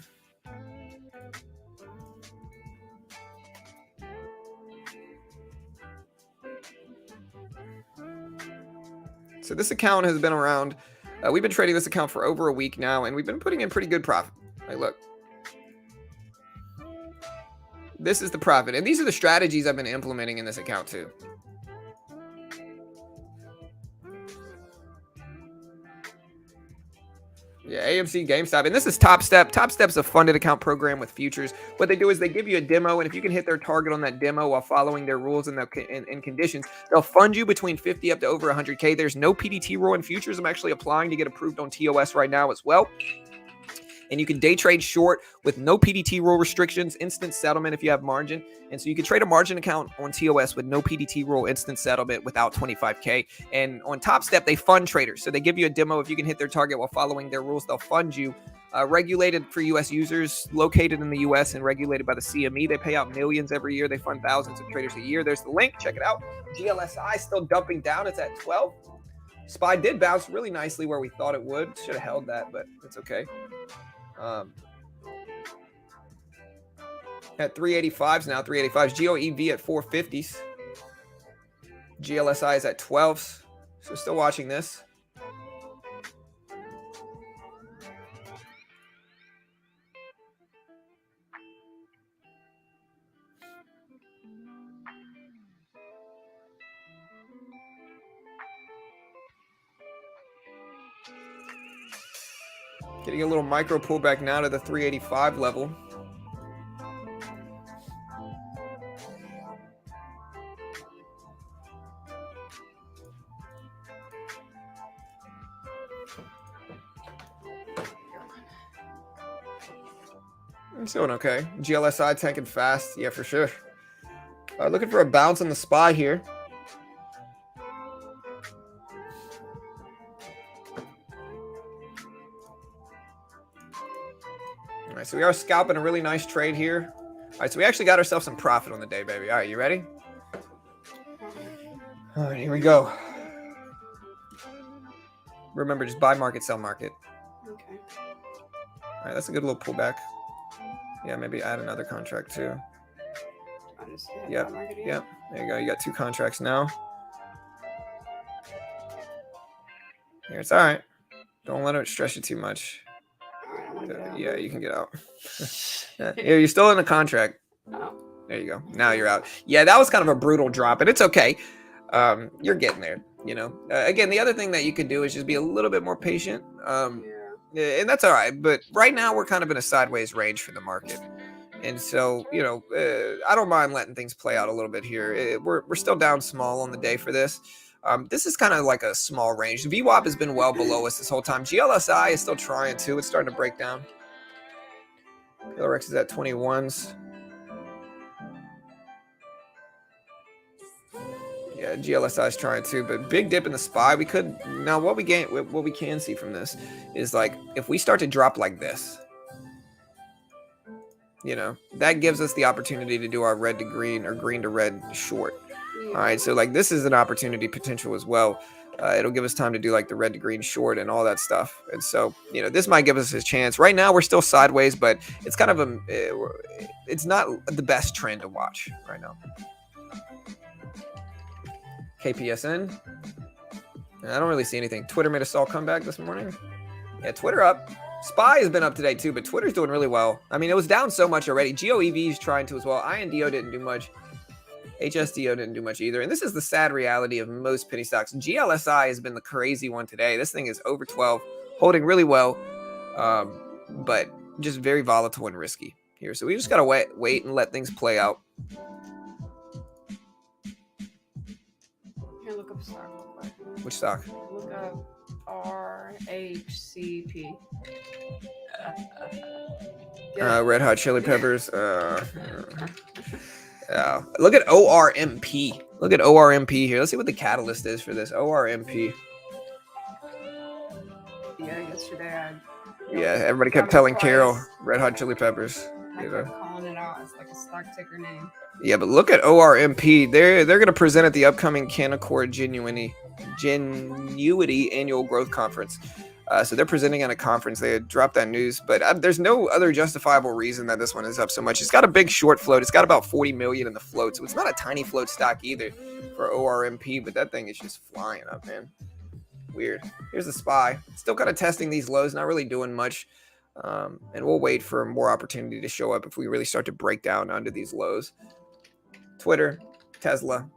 So this account has been around. We've been trading this account for over a week now, and we've been putting in pretty good profit. Like, look. This is the profit. And these are the strategies I've been implementing in this account too. Yeah, AMC, GameStop. And this is Top Step. Top Step's a funded account program with futures. What they do is they give you a demo, and if you can hit their target on that demo while following their rules and conditions, they'll fund you between 50 up to over 100K. There's no PDT rule in futures. I'm actually applying to get approved on TOS right now as well. And you can day trade short with no PDT rule restrictions, instant settlement if you have margin. And so you can trade a margin account on TOS with no PDT rule, instant settlement without 25K. And on Top Step, they fund traders. So they give you a demo. If you can hit their target while following their rules, they'll fund you. Regulated for U.S. users, located in the U.S. and regulated by the CME. They pay out millions every year. They fund thousands of traders a year. There's the link. Check it out. GLSI still dumping down. It's at 12. SPY did bounce really nicely where we thought it would. Should have held that, but it's okay. At 385s now, 385s. GOEV at 450s. GLSI is at 12s. So still watching this. Getting a little micro pullback now to the 385 level. It's doing okay. GLSI tanking fast. Yeah, for sure. Looking for a bounce on the SPY here. All right, so we are scalping a really nice trade here. All right, so we actually got ourselves some profit on the day, baby. All right, you ready? All right, here we go. Remember, just buy market, sell market. Okay. All right, that's a good little pullback. Yeah, maybe add another contract too. Yep. Yep. There you go. You got 2 contracts now. Here, it's all right. Don't let it stress you too much. Yeah, you can get out. Yeah, you're still in the contract. Oh. There you go. Now you're out. Yeah, that was kind of a brutal drop, and it's okay. You're getting there. You know. Again, the other thing that you could do is just be a little bit more patient. And that's all right. But right now we're kind of in a sideways range for the market. And so, you know, I don't mind letting things play out a little bit here. We're still down small on the day for this. This is kind of like a small range. VWAP has been well below us this whole time. GLSI is still trying to. It's starting to break down. Plrx is at 21s. Yeah, GLSI is trying to, but big dip in the SPY. We could now what we can see from this is like if we start to drop like this, you know, that gives us the opportunity to do our red to green or green to red short. All right, so like this is an opportunity potential as well. It'll give us time to do like the red to green short and all that stuff. And so, you know, this might give us a chance. Right now, we're still sideways, but it's kind of it's not the best trend to watch right now. KPSN. I don't really see anything. Twtr made a stall comeback this morning. Yeah, Twtr up. SPY has been up today too, but Twitter's doing really well. I mean, it was down so much already. GOEV is trying to as well. INDO didn't do much. HSDO didn't do much either. And this is the sad reality of most penny stocks. GLSI has been the crazy one today. This thing is over 12, holding really well, but just very volatile and risky here. So we just got to wait and let things play out. Here, look up stock real quick. Which stock? Look up RHCP. Red Hot Chili Peppers. Yeah. Look at ORMP. Look at ORMP here. Let's see what the catalyst is for this. ORMP. Yeah, yesterday Yeah, everybody kept telling Carol Red Hot Chili Peppers. I kept calling it out. It's like a stock ticker name. Yeah, but look at ORMP. They're going to present at the upcoming Canaccord Genuity Annual Growth Conference. So they're presenting at a conference. They had dropped that news, but there's no other justifiable reason that this one is up so much. It's got a big short float. It's got about 40 million in the float, so it's not a tiny float stock either for ORMP, but that thing is just flying up, man. Weird. Here's the SPY. Still kind of testing these lows, not really doing much. And we'll wait for more opportunity to show up if we really start to break down under these lows. Twitter, Tesla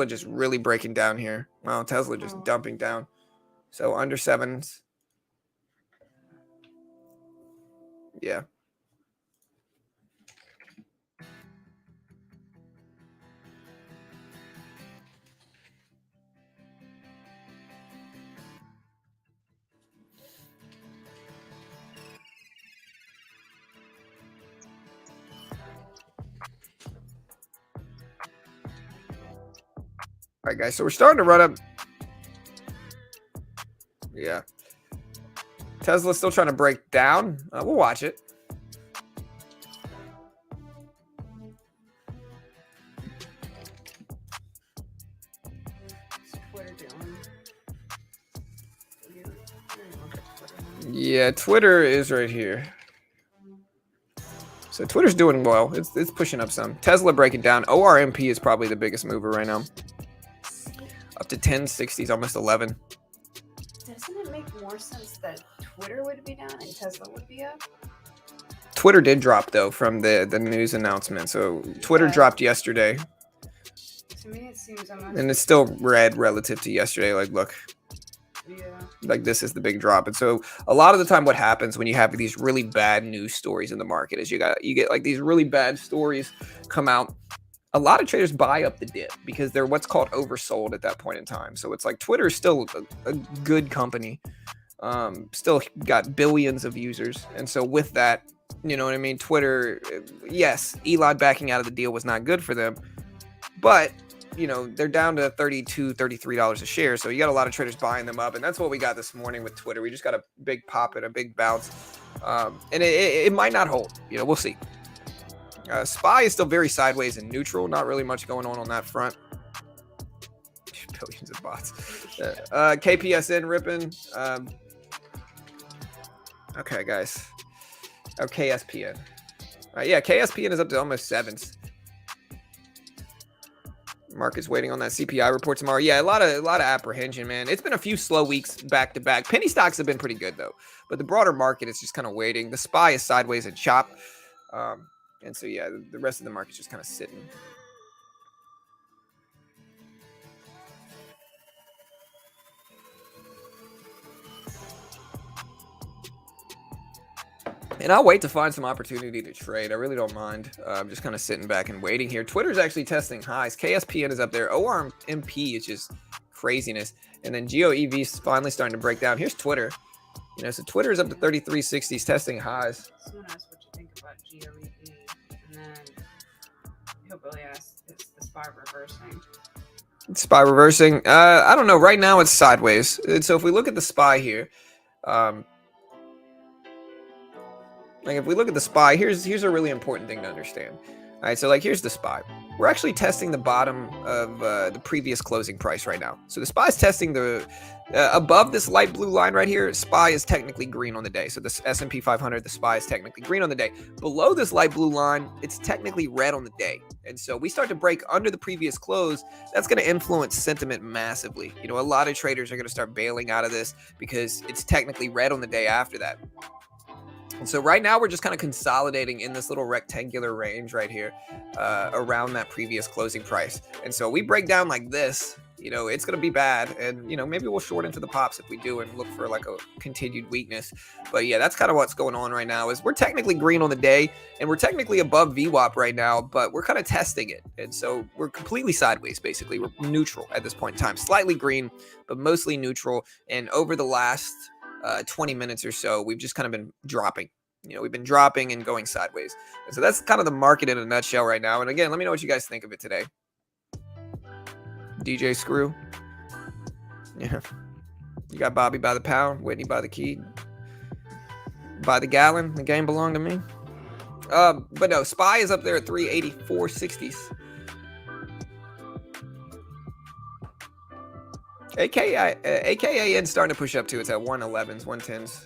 just really breaking down here. Wow, Tesla just dumping down. So under sevens. Yeah. All right, guys. So we're starting to run up. Yeah. Tesla's still trying to break down. We'll watch it. Yeah, Twitter is right here. So Twitter's doing well. It's pushing up some. Tesla breaking down. ORMP is probably the biggest mover right now. Up to 1060s, almost 11. Doesn't it make more sense that Twitter would be down and Tesla would be up? Twitter did drop though from the news announcement. So Twitter dropped yesterday. To me, it seems almost. And it's still red relative to yesterday. Like, look. Yeah. Like this is the big drop. And so a lot of the time what happens when you have these really bad news stories in the market is you get like these really bad stories come out. A lot of traders buy up the dip because they're what's called oversold at that point in time. So it's like Twitter is still a good company. Still got billions of users. And so with that, you know what I mean? Twitter, yes, Elon backing out of the deal was not good for them, but you know, they're down to $32, $33 a share. So you got a lot of traders buying them up. And that's what we got this morning with Twitter. We just got a big pop and a big bounce. And it might not hold. You know, we'll see. SPY is still very sideways and neutral. Not really much going on that front. Billions of bots. KPSN ripping. Okay, guys. Oh, KSPN. Yeah, KSPN is up to almost sevens. Market's waiting on that CPI report tomorrow. Yeah, a lot of apprehension, man. It's been a few slow weeks back to back. Penny stocks have been pretty good though, but the broader market is just kind of waiting. The SPY is sideways and chop, and so yeah, the rest of the market's just kind of sitting. And I'll wait to find some opportunity to trade. I really don't mind. I'm just kind of sitting back and waiting here. Twitter's actually testing highs. KSPN is up there. ORMP is just craziness. And then GOEV is finally starting to break down. Here's Twitter. You know, so Twitter is up to 3360s, testing highs. Someone asked what you think about GOEV, and then he'll really ask, is the SPY reversing? SPY reversing. I don't know. Right now it's sideways. And so if we look at the SPY here, like if we look at the SPY, here's a really important thing to understand. All right, so like here's the SPY. We're actually testing the bottom of the previous closing price right now. So the SPY is testing the above this light blue line right here. SPY is technically green on the day. So this S&P 500, the SPY is technically green on the day. Below this light blue line, it's technically red on the day. And so we start to break under the previous close. That's going to influence sentiment massively. You know, a lot of traders are going to start bailing out of this because it's technically red on the day after that. And so right now we're just kind of consolidating in this little rectangular range right here around that previous closing price. And so we break down like this, you know, it's going to be bad. And, you know, maybe we'll short into the pops if we do and look for like a continued weakness. But yeah, that's kind of what's going on right now is we're technically green on the day and we're technically above VWAP right now, but we're kind of testing it. And so we're completely sideways, basically. We're neutral at this point in time, slightly green, but mostly neutral. And over the last 20 minutes or so, we've just kind of been dropping. You know, we've been dropping and going sideways. And so that's kind of the market in a nutshell right now. And again, let me know what you guys think of it today. DJ Screw. Yeah. You got Bobby by the pound, Whitney by the key, by the gallon. The game belonged to me. But no, SPY is up there at 384.60s. AKAN starting to push up too. It's at 111s, 110s.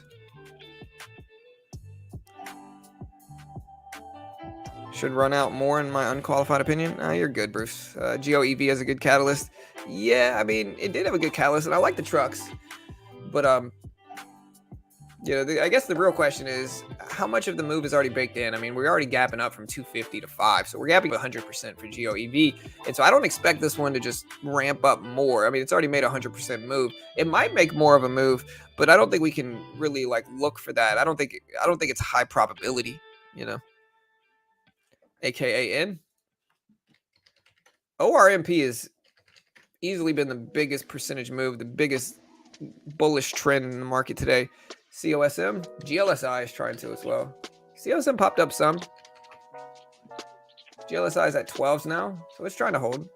Should run out more in my unqualified opinion. You're good, Bruce. GOEV has a good catalyst. Yeah, I mean, it did have a good catalyst, and I like the trucks. But you know, I guess the real question is how much of the move is already baked in. I mean, we're already gapping up from 250 to 5, so we're gapping 100% for GOEV, and so I don't expect this one to just ramp up more. I mean, it's already made a 100% move. It might make more of a move, but I don't think we can really like look for that. I don't think it's high probability. You know, AKAN. ORMP has easily been the biggest percentage move, the biggest bullish trend in the market today. COSM, GLSI is trying to as well. COSM popped up some. GLSI is at 12s now, so it's trying to hold.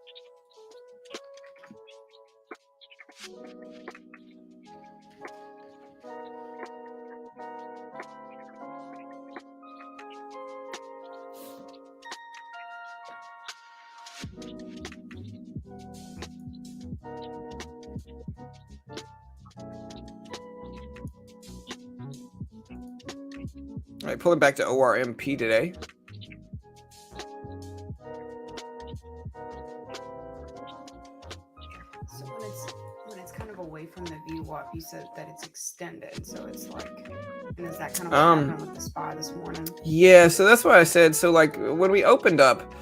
All right, pulling back to ORMP today. So when it's kind of away from the VWAP, you said that it's extended. So it's like, and is that kind of what happened with the SPY this morning? Yeah, so that's what I said. So like when we opened up,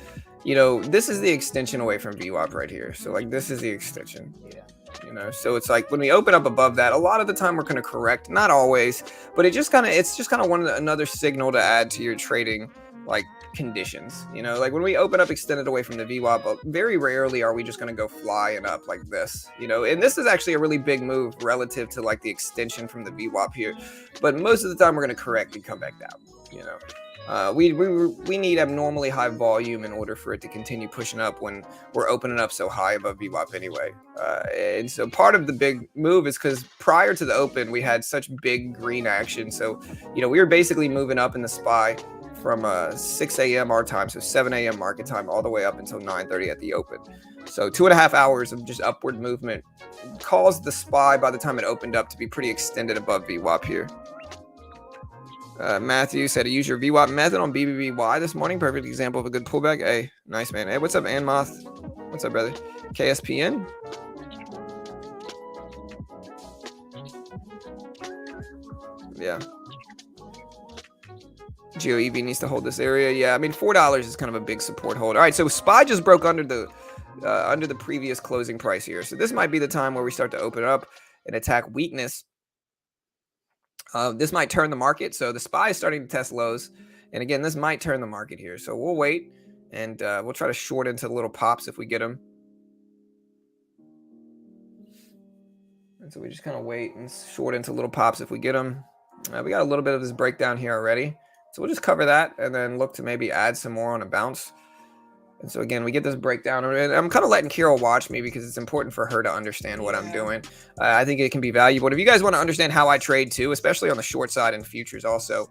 you know, this is the extension away from VWAP right here. So like this is the extension. Yeah. You know, so it's like when we open up above that, a lot of the time we're going to correct, not always, but it's just kind of another signal to add to your trading like conditions. You know, like when we open up extended away from the VWAP, very rarely are we just going to go flying up like this, you know, and this is actually a really big move relative to like the extension from the VWAP here, but most of the time we're going to correct and come back down, you know. We need abnormally high volume in order for it to continue pushing up when we're opening up so high above VWAP anyway. And so part of the big move is because prior to the open, we had such big green action. So, you know, we were basically moving up in the SPY from 6 a.m. our time, so 7 a.m. market time, all the way up until 9:30 at the open. So 2.5 hours of just upward movement caused the SPY by the time it opened up to be pretty extended above VWAP here. Matthew said to use your VWAP method on BBBY this morning. Perfect example of a good pullback. Hey, nice, man. Hey, what's up, Anmoth? What's up, brother? KSPN? Yeah. GOEV needs to hold this area. Yeah, I mean, $4 is kind of a big support hold. All right, so SPY just broke under the previous closing price here. So this might be the time where we start to open up and attack weakness. This might turn the market. So the SPY is starting to test lows. And again, this might turn the market here. So we'll wait and we'll try to short into the little pops if we get them. And so we just kind of wait and short into little pops if we get them. We got a little bit of this breakdown here already. So we'll just cover that and then look to maybe add some more on a bounce. And so again, we get this breakdown, and I'm kind of letting Kira watch me because it's important for her to understand what I'm doing. I think it can be valuable. If you guys want to understand how I trade too, especially on the short side and futures also,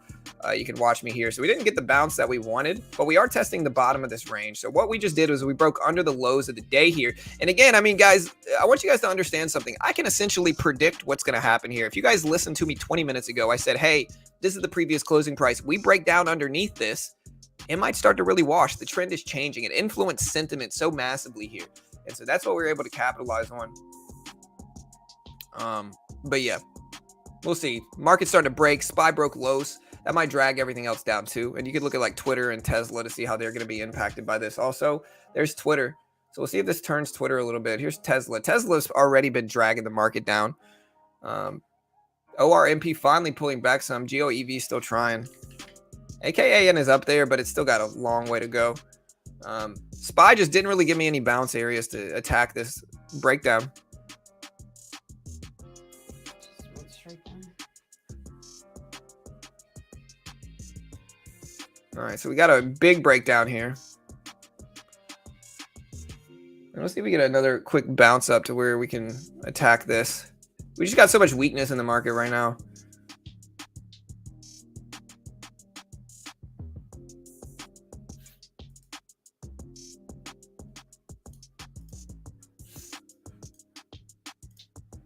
you can watch me here. So we didn't get the bounce that we wanted, but we are testing the bottom of this range. So what we just did was we broke under the lows of the day here. And again, I mean, guys, I want you guys to understand something. I can essentially predict what's going to happen here. If you guys listened to me 20 minutes ago, I said, hey, this is the previous closing price. We break down underneath this, it might start to really wash. The trend is changing. It influenced sentiment so massively here. And so that's what we were able to capitalize on. But yeah, we'll see. Market's starting to break. SPY broke lows. That might drag everything else down too. And you could look at like Twtr and Tesla to see how they're going to be impacted by this. Also, there's Twtr. So we'll see if this turns Twtr a little bit. Here's Tesla. Tesla's already been dragging the market down. ORMP finally pulling back some. GOEV still trying. AKAN is up there, but it's still got a long way to go. SPY just didn't really give me any bounce areas to attack this breakdown. All right, so we got a big breakdown here. And let's see if we get another quick bounce up to where we can attack this. We just got so much weakness in the market right now.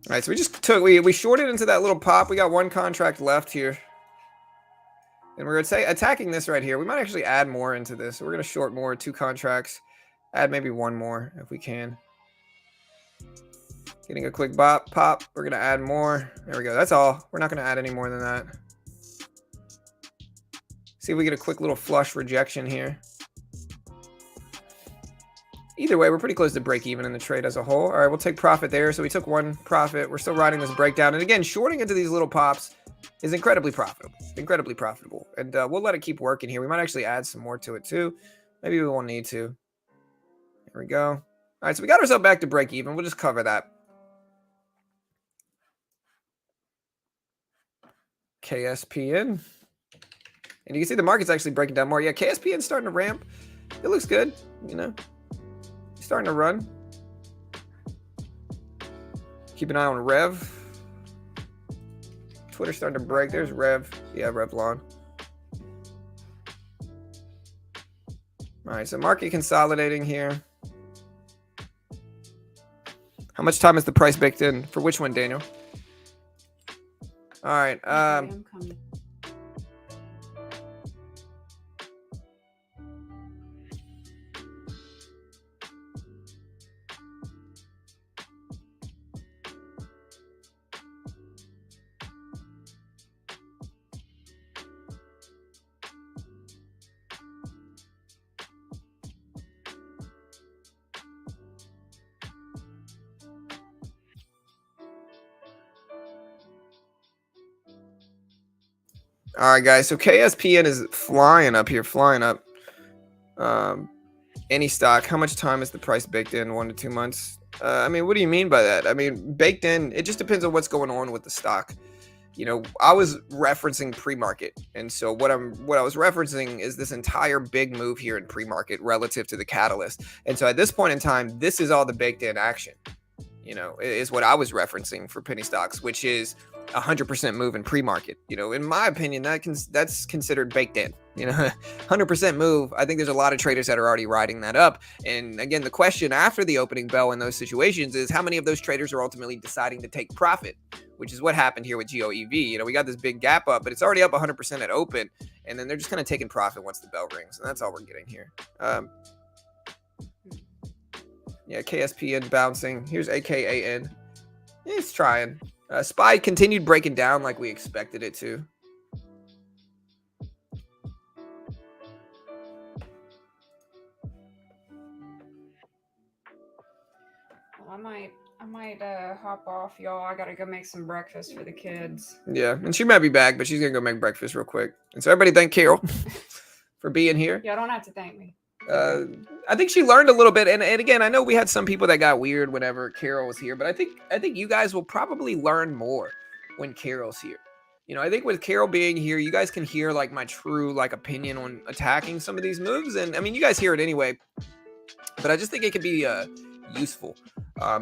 All right, so we just took, we shorted into that little pop. We got one contract left here. And we're going to say attacking this right here. We might actually add more into this. So we're going to short more, 2 contracts. Add maybe 1 more if we can. Getting a quick pop. We're going to add more. There we go. That's all. We're not going to add any more than that. See if we get a quick little flush rejection here. Either way, we're pretty close to break even in the trade as a whole. All right, we'll take profit there. So we took 1 profit. We're still riding this breakdown. And again, shorting into these little pops is incredibly profitable. Incredibly profitable. And we'll let it keep working here. We might actually add some more to it too. Maybe we won't need to. There we go. All right, so we got ourselves back to break even. We'll just cover that. KSPN. And you can see the market's actually breaking down more. Yeah, KSPN's starting to ramp. It looks good, you know. Starting to run. Keep an eye on Rev. Twitter's starting to break. There's Rev. Yeah, Revlon. All right, so market consolidating here. How much time is the price baked in? For which one, Daniel? All right. I'm coming. All right, guys. So KSPN is flying up here, flying up. Any stock. How much time is the price baked in? 1 to 2 months. I mean, what do you mean by that? I mean, baked in. It just depends on what's going on with the stock. You know, I was referencing pre-market, and so what I was referencing is this entire big move here in pre-market relative to the catalyst. And so at this point in time, this is all the baked in action. You know, is what I was referencing for penny stocks, which is 100% move in pre-market. You know, in my opinion, that's considered baked in. You know, 100% move. I think there's a lot of traders that are already riding that up. And again, the question after the opening bell in those situations is how many of those traders are ultimately deciding to take profit, which is what happened here with GOEV. You know, we got this big gap up, but it's already up 100% at open, and then they're just kind of taking profit once the bell rings, and that's all we're getting here. Yeah, KSPN bouncing. Here's AKAN. It's trying. SPY continued breaking down like we expected it to. Well, I might hop off, y'all. I gotta go make some breakfast for the kids. Yeah, and she might be back, but she's gonna go make breakfast real quick. And so everybody thank Carol for being here. Y'all don't have to thank me. I think she learned a little bit, and again, I know we had some people that got weird whenever Carol was here, but I think you guys will probably learn more when Carol's here. You know, I think with Carol being here, you guys can hear like my true like opinion on attacking some of these moves, and I mean, you guys hear it anyway, but I just think it could be useful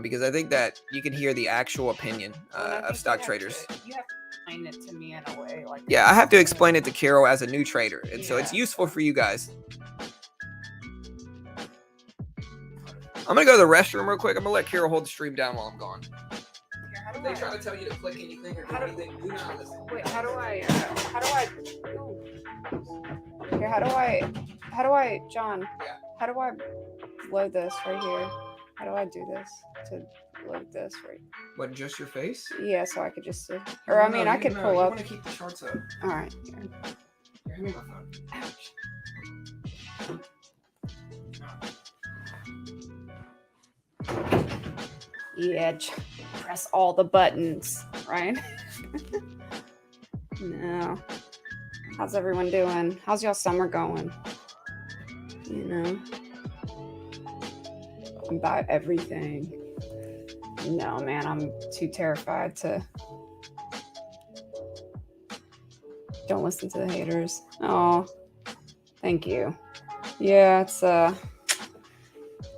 because I think that you can hear the actual opinion of stock traders. You have to explain it to me in a way like. Yeah, I have to explain it to Carol as a new trader, and so it's useful for you guys. I'm gonna go to the restroom real quick. I'm gonna let Carol hold the stream down while I'm gone. If they try to tell you to click anything or do anything, do not listen. Wait, how do I, John, Yeah. how do I load this right here? How do I do this to load this right? What, just your face? Yeah, so I could just see. Or, I mean, I could pull you up. want to keep the shorts up. All right. Here, hand me my phone. Ouch. Yeah, press all the buttons, right? No. How's everyone doing? How's y'all summer going? You know, about everything. No, man, I'm too terrified to. Don't listen to the haters. Oh, Thank you. Yeah, it's I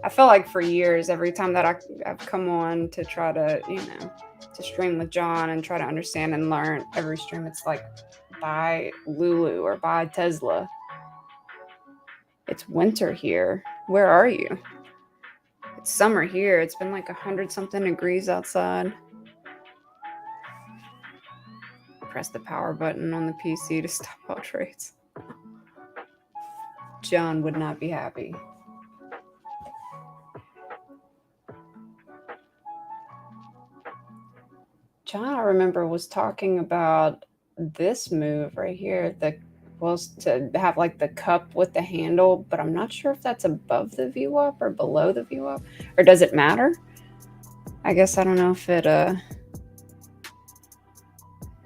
feel like for years, every time that I've come on to try to, to stream with John and try to understand and learn every stream, it's like, buy Lulu or buy Tesla. It's winter here. Where are you? It's summer here. It's been like 100-something degrees outside. Press the power button on the PC to stop all trades. John would not be happy. John, I remember, was talking about this move right here. Was to have like the cup with the handle, but I'm not sure if that's above the VWAP or below the VWAP, or does it matter? I guess I don't know if it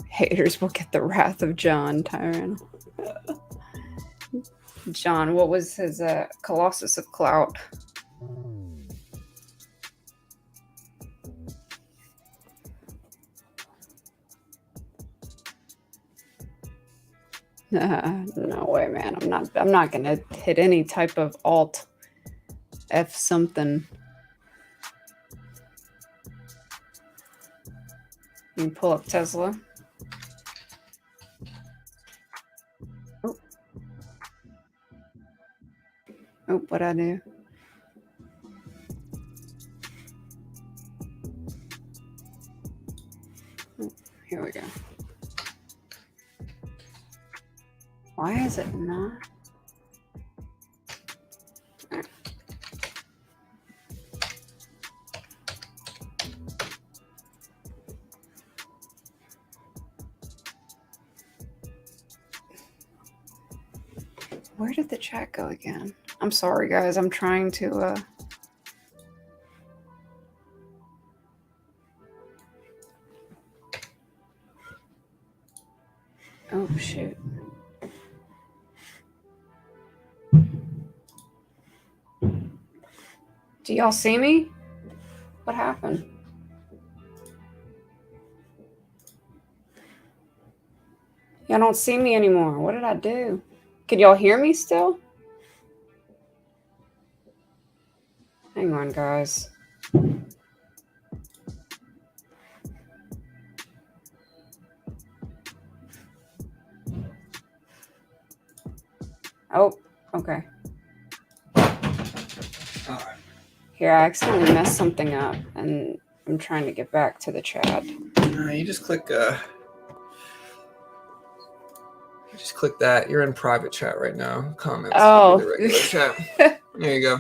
haters will get the wrath of John Tyron. John, what was his Colossus of Clout? No way, man. I'm not gonna hit any type of alt F something. You can pull up Tesla. Oh, what'd I do? Oh, here we go. Why is it not? Right. Where did the chat go again? I'm sorry, guys. I'm trying to... Oh, shoot. Do y'all see me? What happened? Y'all don't see me anymore. What did I do? Can y'all hear me still? Hang on, guys. Oh, okay. All right. Here, I accidentally messed something up, and I'm trying to get back to the chat. You just click that. You're in private chat right now. Comments. Oh. The regular chat. There you go.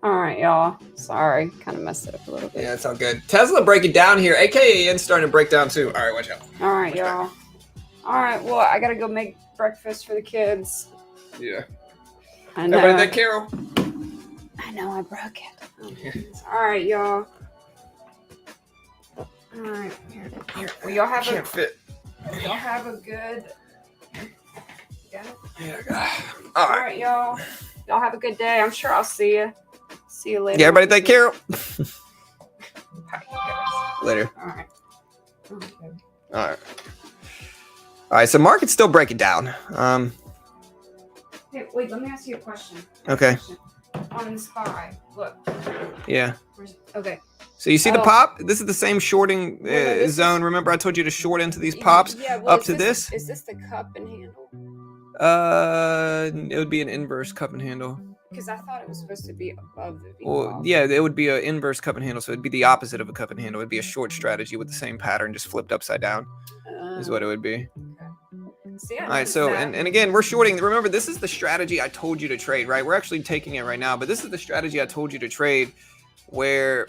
All right, y'all. Sorry. Kind of messed it up a little bit. Yeah, it's all good. Tesla breaking down here. AKA Ian's starting to break down too. All right, watch out. All right, y'all. All right, well, I got to go make breakfast for the kids. Yeah. I know. Everybody thank Carol. I know, I broke it. All right, y'all. All right. Here. Well, y'all have Can't fit. Y'all have a good... Yeah. Yeah. All right, y'all. Y'all have a good day. I'm sure I'll see you. See you later. Yeah, everybody thank Carol. Later. All right. Okay. All right. All right. So market's still breaking down. Hey, wait. Let me ask you a question. Okay. On the SPY, look. Yeah. Okay. So you see the pop? This is the same shorting zone. Remember, I told you to short into these pops up to this. Is this the cup and handle? It would be an inverse cup and handle. Because I thought it was supposed to be above the V. Well, yeah, it would be an inverse cup and handle, so it'd be the opposite of a cup and handle. It'd be a short strategy with the same pattern, just flipped upside down, is what it would be. Okay. See, all right, so, and again, we're shorting. Remember, this is the strategy I told you to trade, right? We're actually taking it right now, but this is the strategy I told you to trade where...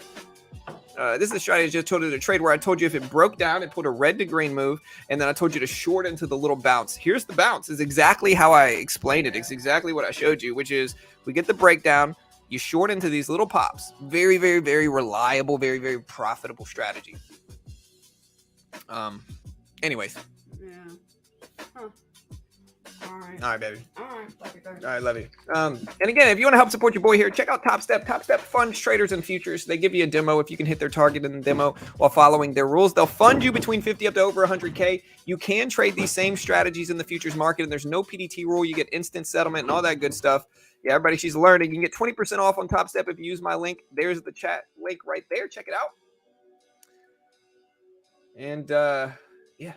this is the strategy I just told you to trade where I told you if it broke down, it put a red to green move, and then I told you to short into the little bounce. Here's the bounce. It's exactly how I explained it. It's exactly what I showed you, which is we get the breakdown, you short into these little pops. Very, very, very reliable, very, very profitable strategy. Anyways. Yeah. Huh. All right. All right, baby. All right. Love you, baby. All right, love you. And again, if you want to help support your boy here, check out Top Step. Top Step funds traders and futures. They give you a demo if you can hit their target in the demo while following their rules. They'll fund you between 50 up to over 100K. You can trade these same strategies in the futures market, and there's no PDT rule. You get instant settlement and all that good stuff. Yeah, everybody, she's learning. You can get 20% off on Top Step if you use my link. There's the chat link right there. Check it out. And yeah.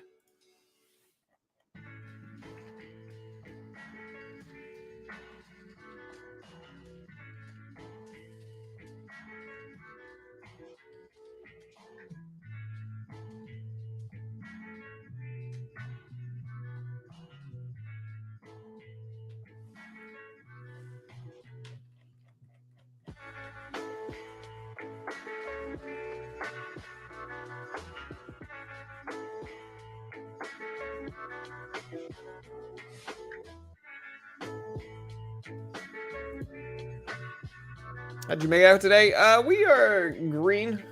How'd you make out today? We are green.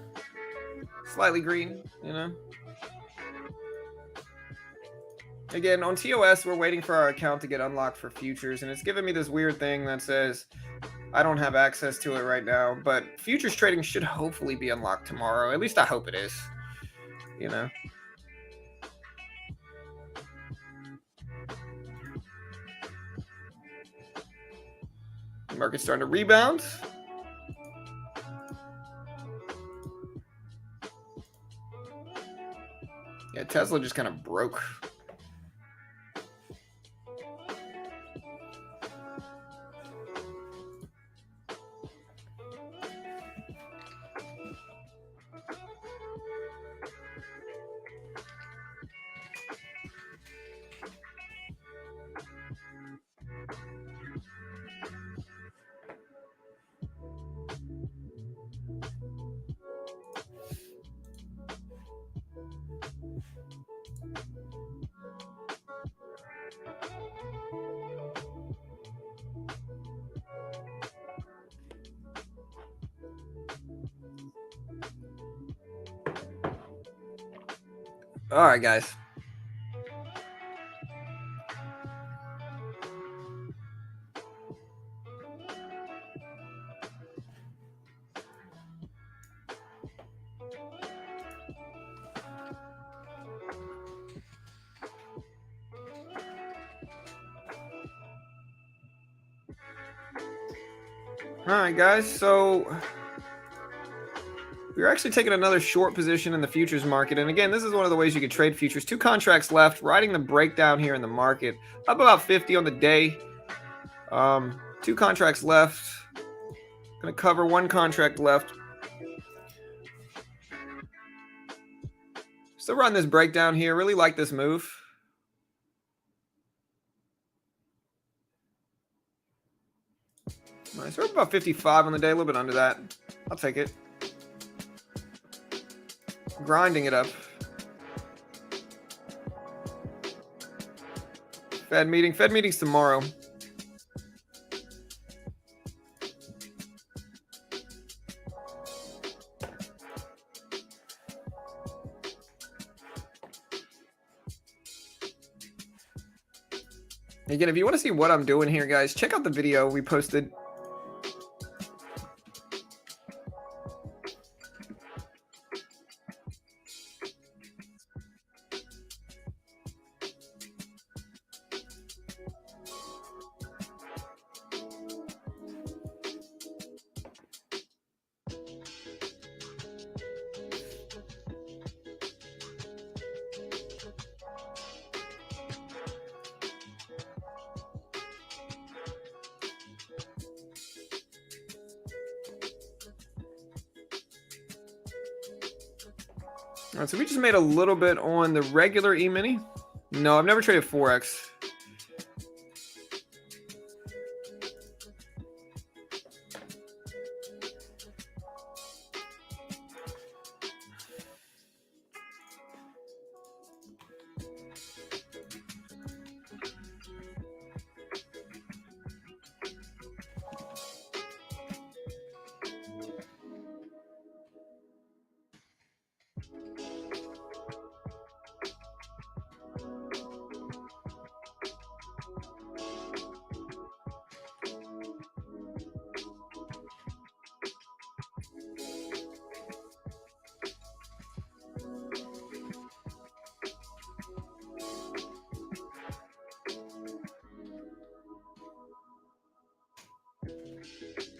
Slightly green, you know. Again, on TOS, we're waiting for our account to get unlocked for futures, and it's giving me this weird thing that says I don't have access to it right now, but futures trading should hopefully be unlocked tomorrow. At least I hope it is, you know. The market's starting to rebound. Yeah, Tesla just kind of broke. All right, guys. All right, guys. So we're actually taking another short position in the futures market. And again, this is one of the ways you can trade futures. 2 contracts left, riding the breakdown here in the market. Up about 50 on the day. 2 contracts left. Going to cover 1 contract left. Still run this breakdown here. Really like this move. Nice. We're about 55 on the day. A little bit under that. I'll take it. Grinding it up. Fed meeting. Fed meeting's tomorrow. Again, if you want to see what I'm doing here, guys, check out the video we posted. All right, so we just made a little bit on the regular E-mini. No, I've never traded Forex.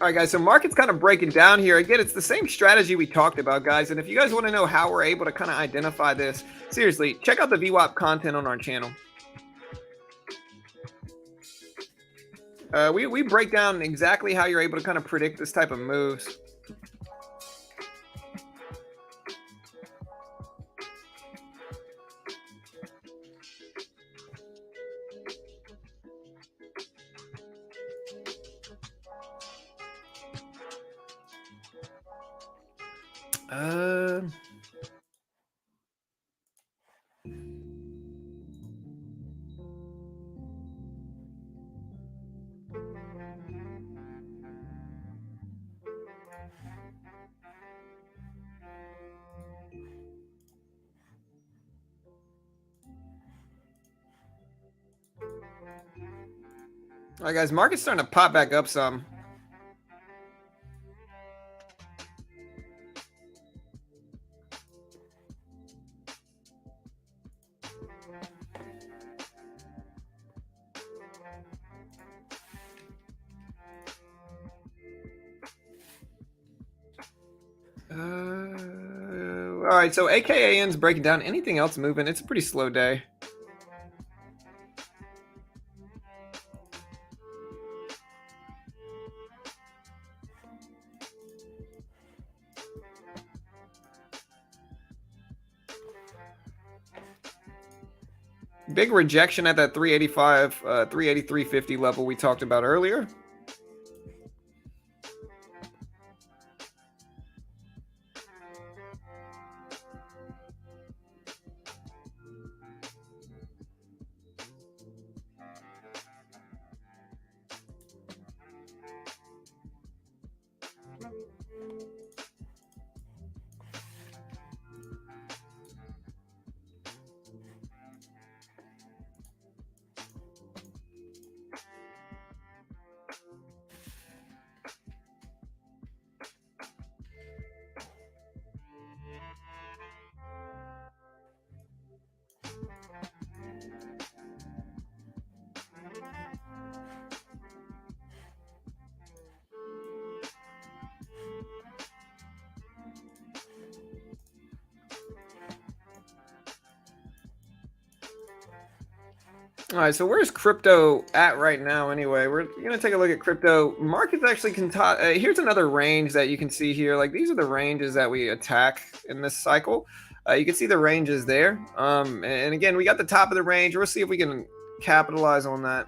All right, guys. So market's kind of breaking down here. Again, it's the same strategy we talked about, guys. And if you guys want to know how we're able to kind of identify this, seriously, check out the VWAP content on our channel. We break down exactly how you're able to kind of predict this type of moves. All right, guys, market's starting to pop back up some. All right, so AKAN's breaking down. Anything else moving? It's a pretty slow day. Big rejection at that 385, 383.50 level we talked about earlier. All right, so where's crypto at right now anyway? We're going to take a look at crypto. Markets actually can here's another range that you can see here. Like these are the ranges that we attack in this cycle. You can see the ranges there. And again, we got the top of the range. We'll see if we can capitalize on that.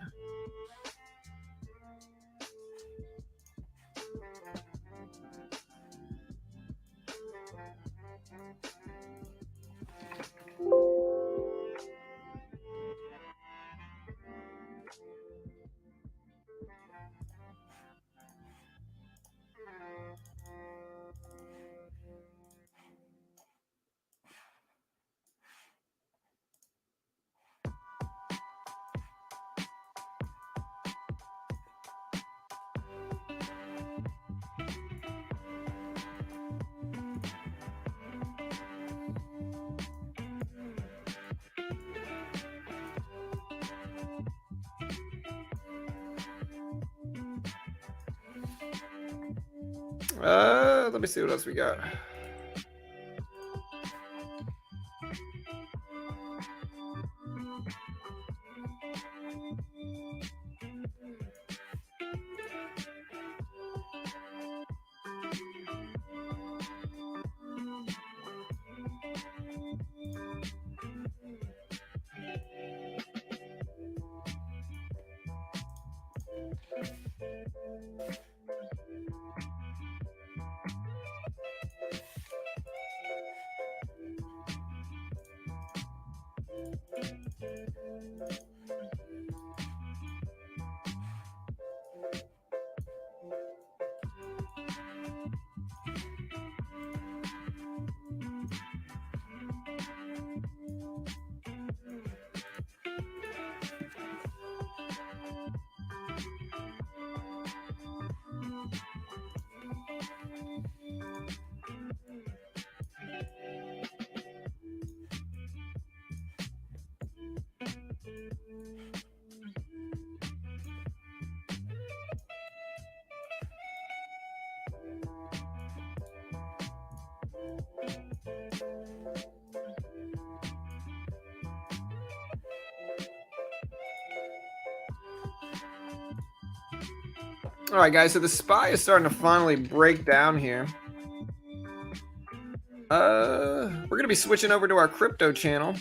Let me see what else we got. All right, guys. So the SPY is starting to finally break down here. We're gonna be switching over to our crypto channel.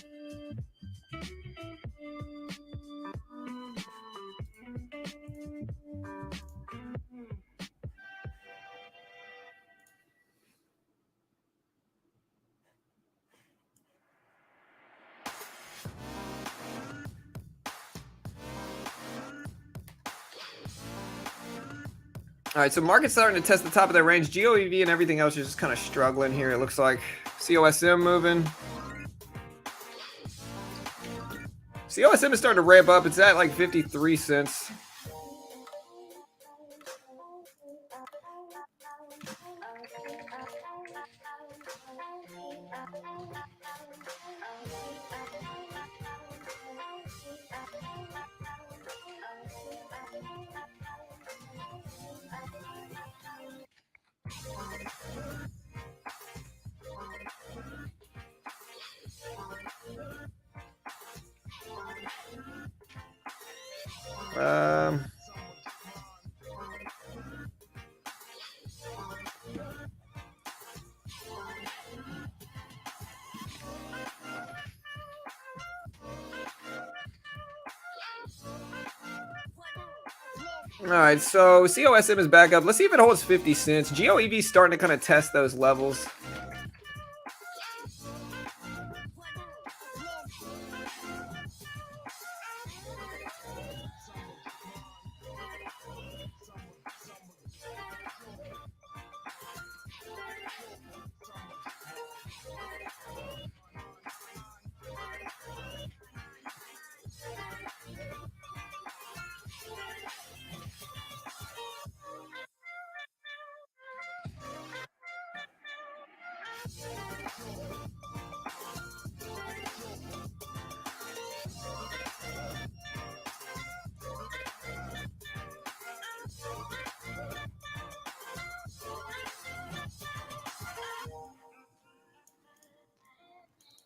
All right, so market's starting to test the top of their range. GOEV and everything else is just kind of struggling here. It looks like COSM moving. COSM is starting to ramp up. It's at like 53 cents. All right, so COSM is back up. Let's see if it holds 50 cents. GOEV is starting to kind of test those levels.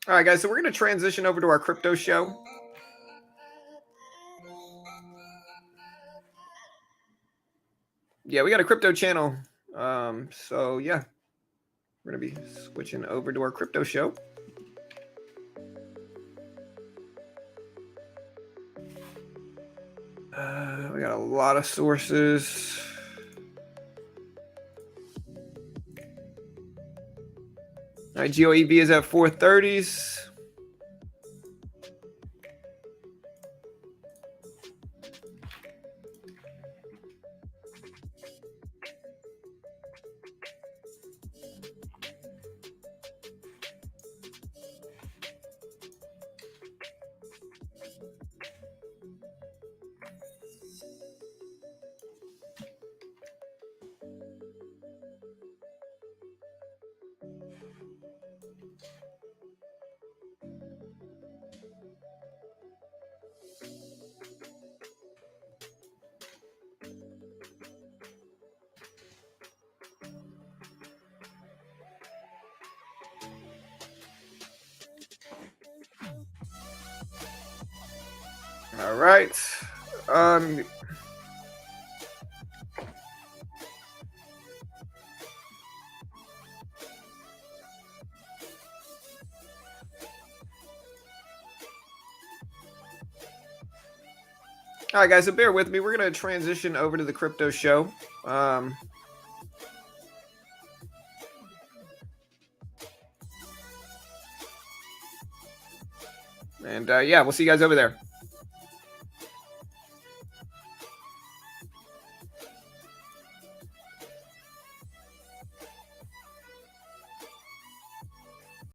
All right, guys, so we're going to transition over to our crypto show. Yeah, we got a crypto channel. So, yeah, we're going to be switching over to our crypto show. We got a lot of sources. All right, GOEV is at 430s. All right. All right, guys, so bear with me. We're going to transition over to the crypto show. And yeah, we'll see you guys over there.